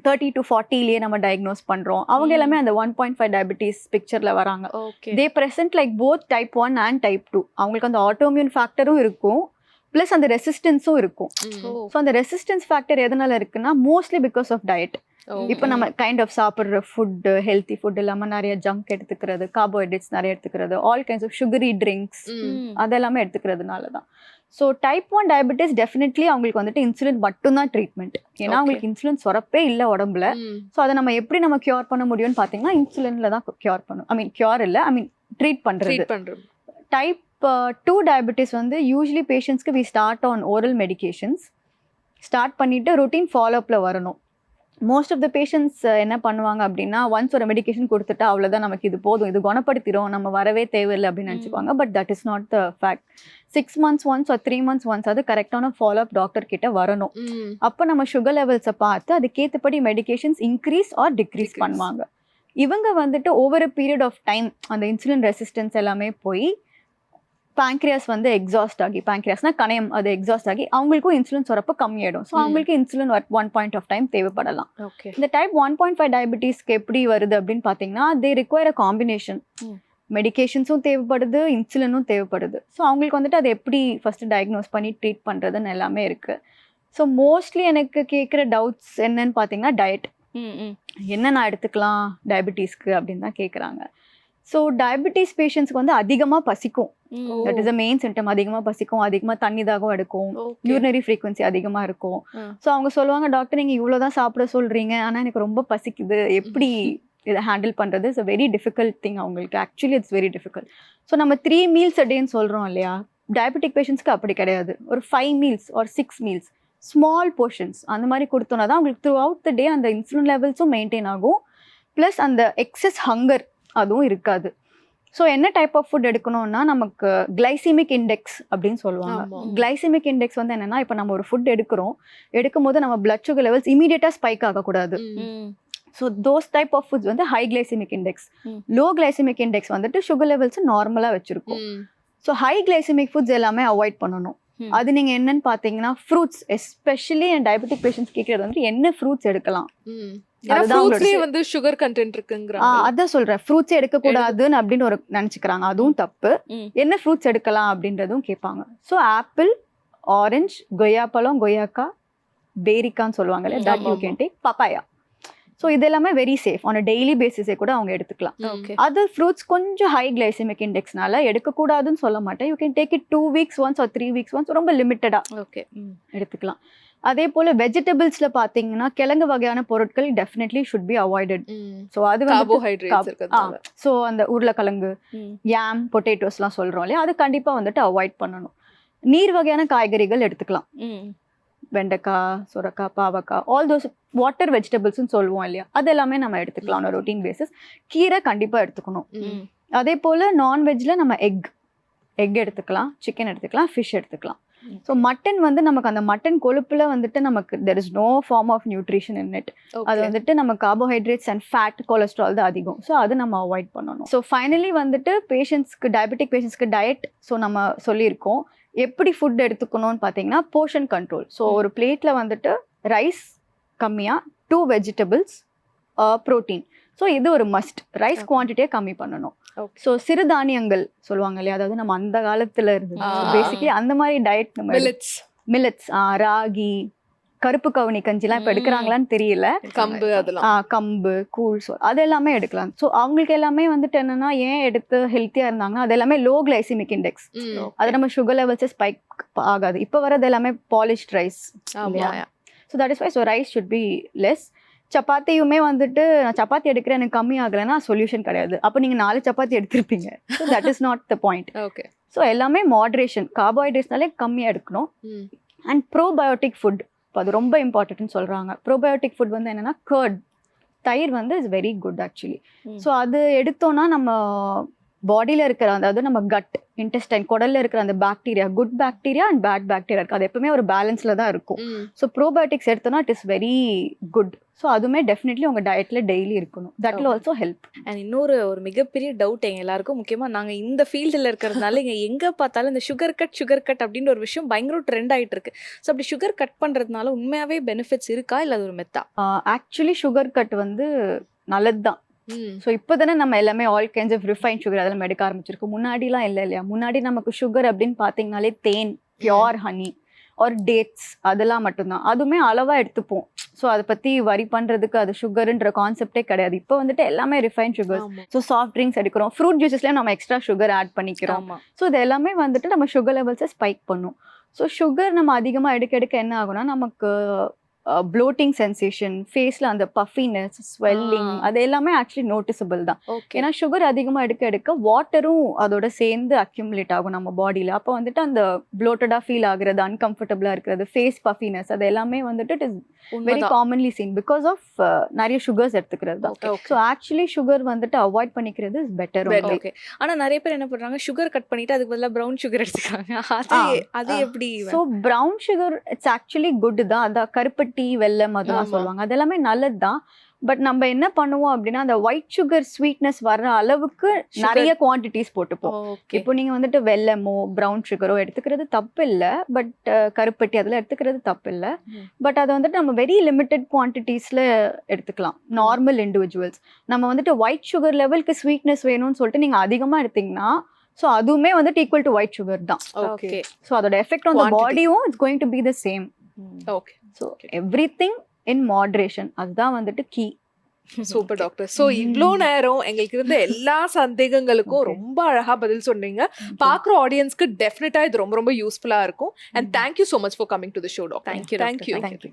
30 to 40லேயே நம்ம டயக்னோஸ் பண்ணுறோம். அவங்க எல்லாமே அந்த 1.5 டயபிட்டிஸ் பிக்சரில் வராங்க. Okay. They present like both type 1 and type 2. அவங்களுக்கு அந்த ஆட்டோமியூன் ஃபேக்டரும் இருக்கும், ப்ளஸ் அந்த ரெசிஸ்டன்ஸும் இருக்கும். ஸோ அந்த ரெசிஸ்டன்ஸ் ஃபேக்டர் எதனால இருக்குன்னா மோஸ்ட்லி பிகாஸ் ஆஃப் டயட். இப்போ நம்ம கைண்ட் ஆஃப் சாப்பிட்ற ஃபுட்டு, ஹெல்த்தி ஃபுட் இல்லாமல் நிறைய ஜங்க் எடுத்துக்கிறது, கார்போஹைட்ரேட்ஸ் நிறைய எடுத்துக்கிறது, all kinds of sugary drinks அதெல்லாமே எடுத்துக்கிறதுனால தான். ஸோ டைப் 1 டயபிட்டிஸ் டெஃபினெட்லி அவங்களுக்கு வந்துட்டு இன்சுலின் மட்டும்தான் ட்ரீட்மெண்ட். ஏன்னா அவங்களுக்கு இன்சுலின் சுரப்பே இல்லை உடம்புல. ஸோ அதை நம்ம எப்படி நம்ம கியூர் பண்ண முடியும்னு பார்த்தீங்கன்னா இன்சுலின்ல தான் கியூர் பண்ணும். கியூர் இல்லை, ட்ரீட் பண்ணுறது. டைப் 2 டயபிட்டிஸ் வந்து யூஸ்வலி பேஷண்ட்ஸ்க்கு we start on oral medications. Start பண்ணிவிட்டு ரொட்டீன் ஃபாலோஅப்பில் வரணும். மோஸ்ட் ஆஃப் த பேஷண்ட்ஸ் என்ன பண்ணுவாங்க அப்படின்னா ஒன்ஸ் ஒரு மெடிகேஷன் கொடுத்துட்டா அவ்வளோதான், நமக்கு இது போதும், இது குணப்படுத்திடும், நம்ம வரவே தேவையில்லை அப்படின்னு நினச்சிக்குவாங்க. But that is not the fact. 6 months once ஒரு 3 months ஒன்ஸ் அது கரெக்டான ஃபாலோஅப் டாக்டர் கிட்ட வரணும். அப்போ நம்ம சுகர் லெவல்ஸை பார்த்து அதுக்கேற்றபடி மெடிகேஷன்ஸ் இன்க்ரீஸ் ஆர் டிக்ரீஸ் பண்ணுவாங்க. இவங்க வந்துட்டு over a period of time அந்த இன்சுலின் ரெசிஸ்டன்ஸ் எல்லாமே போய் பேங்க்ரியாஸ் வந்து எக்ஸாஸ்ட் ஆகி, பேங்க்ரியாஸ்னா கணையம், அது எக்ஸாஸ்ட் ஆகி அவங்களுக்கும் இன்சுலின் சுரப்பு கம்மியாயிடும். ஸோ அவங்களுக்கு insulin one point of time தேவைப்படலாம். இந்த டைப் 1.5 டயபிட்டிஸ்க்கு எப்படி வருது அப்படின்னு பார்த்தீங்கன்னா தே ரிக்வயர் அ காம்பினேஷன். மெடிகேஷன்ஸும் தேவைப்படுது, இன்சுலினும் தேவைப்படுது. ஸோ அவங்களுக்கு வந்துட்டு அதை எப்படி ஃபர்ஸ்ட் டயக்னோஸ் பண்ணி ட்ரீட் பண்ணுறதுன்னு எல்லாமே இருக்குது. ஸோ மோஸ்ட்லி எனக்கு கேட்குற டவுட்ஸ் என்னன்னு பார்த்தீங்கன்னா டயட், என்ன நான் எடுத்துக்கலாம் டயபிட்டிஸ்க்கு அப்படின்னு தான் கேட்குறாங்க. ஸோ டயபிட்டிஸ் பேஷண்ட்ஸ்க்கு வந்து அதிகமாக பசிக்கும். That is a main symptom. அதிகமாக பசிக்கும், அதிகமாக தண்ணி தாகம் எடுக்கும், யூரினரி ஃப்ரீக்வன்சி அதிகமாக இருக்கும். ஸோ அவங்க சொல்லுவாங்க, டாக்டர் நீங்கள் இவ்வளோ தான் சாப்பிட சொல்கிறீங்க, ஆனால் எனக்கு ரொம்ப பசிக்குது, எப்படி இதை ஹேண்டில் பண்ணுறது? It's a very difficult thing அவங்களுக்கு. Actually it's very difficult. So நம்ம 3 meals a dayன்னு சொல்கிறோம் இல்லையா, டயபெட்டிக் பேஷண்ட்ஸ்க்கு அப்படி கிடையாது. ஒரு 5 meals or 6 meals small portions அந்த மாதிரி கொடுத்தோன்னா தான் அவங்களுக்கு த்ரூ அவுட் த டே அந்த இன்சுலின் லெவல்ஸும் மெயின்டைன் ஆகும், ப்ளஸ் அந்த எக்ஸஸ் ஹங்கர் அதுவும் இருக்காது. ஸோ என்ன டைப் ஆஃப் ஃபுட் எடுக்கணும்னா நமக்கு கிளைசிமிக் இண்டெக்ஸ் அப்படின்னு சொல்லுவாங்க. கிளைசிமிக் இண்டெக்ஸ் வந்து என்னன்னா, இப்போ நம்ம ஒரு ஃபுட் எடுக்கும் போது நம்ம பிளட் சுகர் லெவல்ஸ் இமீடியட்டாக ஸ்பைக் ஆகக்கூடாது. So those type of foods வந்து high glycemic index. Low glycemic index வந்துட்டு சுகர் லெவல்ஸ் நார்மலாக வச்சிருக்கோம். ஸோ ஹை கிளைசிமிக் ஃபுட்ஸ் எல்லாமே அவாய்ட் பண்ணணும். அது நீங்க என்னன்னு பாத்தீங்கன்னா ஃப்ரூட்ஸ், எஸ்பெஷலி டயபெட்டிக் பேஷண்ட்ஸ் கேட்கறது வந்து என்ன ஃப்ரூட்ஸ் எடுக்கலாம், வந்து சுகர் கண்டென்ட் இருக்குங்கறாங்க. அதான் சொல்றேன், ஃப்ரூட்ஸ் எடுக்க கூடாதுன்னு அப்படின்னு ஒரு நினைச்சுக்கிறாங்க. அதுவும் தப்பு. என்ன ஃப்ரூட்ஸ் எடுக்கலாம் அப்படின்றதும் கேட்பாங்க. ஸோ ஆப்பிள், ஆரஞ்சு, கொய்யாப்பழம், கொய்யாக்கா, பேரிக்கான்னு சொல்லுவாங்கல்ல, that you can take. Papaya. So இது எல்லாமே வெரி சேஃப். ஆன் டெய்லி பேசிஸே கூட அவங்க எடுத்துக்கலாம். அது ஃப்ரூட்ஸ் கொஞ்சம் ஹை கிளைசிமிக் இண்டெக்ஸ்னால எடுக்கக்கூடாதுன்னு சொல்ல மாட்டேன். You can take it 2 weeks once or 3 weeks once, ரொம்ப லிமிட்டடாக எடுத்துக்கலாம். அதே போல வெஜிடபிள்ஸ்ல பாத்தீங்கன்னா கிழங்கு வகையான பொருட்கள் definitely should be avoided. So அது வந்து ஸோ அந்த உருளைக்கிழங்கு, யாம், பொட்டேட்டோஸ்லாம் சொல்றோம் இல்லையா, அது கண்டிப்பா வந்துட்டு அவாய்ட் பண்ணணும். நீர் வகையான காய்கறிகள் எடுத்துக்கலாம். வெண்டைக்காய், சுரக்காய், பாவக்காய், ஆல் தோஸ் வாட்டர் வெஜிடபிள்ஸ்ன்னு சொல்லுவோம் இல்லையா, அது எல்லாமே நம்ம எடுத்துக்கலாம் ரொட்டீன் பேசிஸ். கீரை கண்டிப்பாக எடுத்துக்கணும். அதே போல் நான்வெஜ்ல நம்ம எக் எக் எடுத்துக்கலாம், சிக்கன் எடுத்துக்கலாம், ஃபிஷ் எடுத்துக்கலாம். ஸோ மட்டன் வந்து நமக்கு அந்த மட்டன் கொழுப்புல வந்துட்டு நமக்கு there is no form of nutrition in it. அது வந்துட்டு நம்ம கார்போஹைட்ரேட்ஸ் அண்ட் ஃபேட் கொலஸ்ட்ரால் தான் அதிகம். ஸோ அது நம்ம அவாய்ட் பண்ணணும். ஸோ ஃபைனலி வந்துட்டு பேஷண்ட்ஸ்க்கு டயபெட்டிக் பேஷண்ட்ஸ்க்கு டயட் ஸோ நம்ம சொல்லியிருக்கோம். எப்படி ஃபுட் எடுத்துக்கணும்னு பார்த்தீங்கன்னா போர்ஷன் கண்ட்ரோல். ஸோ ஒரு பிளேட்டில் வந்துட்டு ரைஸ் கம்மியாக, 2 வெஜிடபிள்ஸ், ப்ரோட்டீன். ஸோ இது ஒரு மஸ்ட். ரைஸ் குவான்டிட்டியை கம்மி பண்ணணும். ஸோ சிறுதானியங்கள் சொல்லுவாங்க இல்லையா, அதாவது நம்ம அந்த காலத்துல இருந்து பேசிக்கலி அந்த மாதிரி டயட் நம்ம மில்லட்ஸ், ராகி, கருப்பு கவுனி கஞ்சிலாம் இப்போ எடுக்கிறாங்களான்னு தெரியல. கம்பு, அதெல்லாம் கம்பு, கூழ், அது எல்லாமே எடுக்கலாம். ஸோ அவங்களுக்கு எல்லாமே வந்துட்டு என்னன்னா ஏன் எடுத்து ஹெல்த்தியா இருந்தாங்கன்னா அது எல்லாமே லோ கிளைசிமிக் இண்டெக்ஸ். அது நம்ம சுகர் லெவல்ஸே ஸ்பைக் ஆகாது. இப்போ வரது எல்லாமே polished rice. So that is why so rice should be less. சப்பாத்தியுமே வந்துட்டு நான் சப்பாத்தி எடுக்கிறேன் எனக்கு கம்மி ஆகலைன்னா சொல்யூஷன் கிடையாது. அப்போ நீங்கள் 4 சப்பாத்தி எடுத்திருப்பீங்க. So that is not the point. Okay. So எல்லாமே மாட்ரேஷன். கார்போஹைட்ரேட்ஸ்னாலே கம்மியாக எடுக்கணும். அண்ட் ப்ரோபயோட்டிக் ஃபுட் இப்போ அது ரொம்ப இம்பார்ட்டன்ட்னு சொல்கிறாங்க. ப்ரோபயோட்டிக் ஃபுட் வந்து என்னென்னா கர்ட், தயிர் வந்து is very good actually. So அது எடுத்தோன்னா நம்ம பாடியில் இருக்கிற அதாவது நம்ம கட் இன்டெஸ்டைன் குடல்ல இருக்கிற அந்த bacteria, good bacteria and bad bacteria இருக்குது. அது எப்பவுமே ஒரு பேலன்ஸில் தான் இருக்கும். ஸோ ப்ரோபயோட்டிக்ஸ் எடுத்தோன்னா it is very good. So அதுவுமே டெஃபினெட்லி உங்கள் டயட்டில் டெய்லி இருக்கணும். That will also help. And இன்னொரு மிகப்பெரிய டவுட் எங்கள் எல்லாருக்கும், முக்கியமாக நாங்கள் இந்த ஃபீல்டில் இருக்கிறதுனால இங்கே எங்கே பார்த்தாலும் இந்த சுகர் கட் அப்படின்ற ஒரு விஷயம் பயங்கர ட்ரெண்ட் ஆகிட்டு இருக்கு. ஸோ அப்படி சுகர் கட் பண்ணுறதுனால உண்மையாகவே பெனிஃபிட்ஸ் இருக்கா இல்லை அது ஒரு மெத்தா? ஆக்சுவலி சுகர் கட் வந்து நல்லது தான். ஸோ இப்போ தானே நம்ம எல்லாமே all kinds of refine sugar அதெல்லாம் எடுக்க ஆரம்பிச்சிருக்கோம். முன்னாடிலாம் இல்லை இல்லையா? முன்னாடி நமக்கு சுகர் அப்படின்னு பார்த்தீங்கனாலே தேன், பியோர் ஹனி ஆர் டேட்ஸ் அதெல்லாம் மட்டும்தான். அதுவுமே அளவாக எடுத்துப்போம். ஸோ அதை பற்றி வரி பண்ணுறதுக்கு அது சுகருன்ற கான்செப்டே கிடையாது. இப்போ வந்துட்டு எல்லாமே refine sugar. So soft drinks எடுக்கிறோம், ஃப்ரூட் ஜூஸஸ்லேயும் நம்ம எக்ஸ்ட்ரா சுகர் ஆட் பண்ணிக்கிறோம். ஸோ இது எல்லாமே வந்துட்டு நம்ம சுகர் லெவல்ஸை ஸ்பைக் பண்ணும். ஸோ சுகர் நம்ம அதிகமாக எடுக்க என்ன ஆகும்னா நமக்கு ப்ளோட்டிங் சென்சேஷன், ஃபேஸில் அந்த பஃபினஸ், ஸ்வெல்லிங் அது எல்லாமே ஆக்சுவலி நோட்டிசபிள் தான். ஏன்னா சுகர் அதிகமாக எடுக்க வாட்டரும் அதோட சேர்ந்து அக்யூமுலேட் ஆகும் நம்ம பாடியில். அப்போ வந்துட்டு அந்த ப்ளோட்டடாக ஃபீல் ஆகுறது, அன்கம்ஃபர்டபுளாக இருக்கிறது, ஃபேஸ் பஃபினஸ் அது எல்லாமே வந்துட்டு it is very commonly seen because of நிறைய சுகர்ஸ் எடுத்துக்கிறது தான். ஸோ ஆக்சுவலி சுகர் வந்துட்டு அவாய்ட் பண்ணிக்கிறது இஸ் பெட்டர். ஓகே. ஆனால் நிறைய பேர் என்ன பண்ணுறாங்க, சுகர் கட் பண்ணிட்டு அதுக்கு பதிலாக ப்ரௌன் சுகர் எடுத்துக்கிறாங்க. அது எப்படி? So brown sugar it's actually good தான். அதான் கருப்பட்டி, வெல்லம் அதெல்லாம் சொல்லுவாங்க, அதெல்லாமே நல்லது தான். பட் நம்ம என்ன பண்ணுவோம் அப்படின்னா அந்த ஒயிட் சுகர் ஸ்வீட்னஸ் வர்ற அளவுக்கு நிறைய குவான்டிட்டிஸ் போட்டுப்போம். இப்போ நீங்க வந்துட்டு வெல்லமோ ப்ரௌன் சுகரோ எடுத்துக்கிறது தப்பு இல்லை. பட் கருப்பட்டி அதெல்லாம் எடுத்துக்கிறது தப்பு இல்லை. பட் அதை வந்துட்டு நம்ம வெரி லிமிட்டட் குவான்டிட்டிஸ்ல எடுத்துக்கலாம். நார்மல் இண்டிவிஜுவல்ஸ் நம்ம வந்துட்டு ஒயிட் சுகர் லெவலுக்கு ஸ்வீட்னஸ் வேணும்னு சொல்லிட்டு நீங்க அதிகமா எடுத்தீங்கன்னா ஸோ அதுவுமே வந்துட்டு ஈக்குவல் டு ஒயிட் சுகர் தான். ஓகே. ஸோ அதோட எஃபெக்ட் ஆன் த பாடியும் it's going to be the same. Okay. So everything in moderation, அதுதான் வந்துட்டு கீ. Super doctor. ஸோ இவ்வளோ நேரம் எங்களுக்கு இருந்த எல்லா சந்தேகங்களுக்கும் ரொம்ப அழகா பதில் சொன்னீங்க. பார்க்குற ஆடியன்ஸ்க்கு டெஃபினட்டா இது ரொம்ப ரொம்ப யூஸ்ஃபுல்லா இருக்கும். And thank you so much for coming to the show doctor. Thank you. Thank you.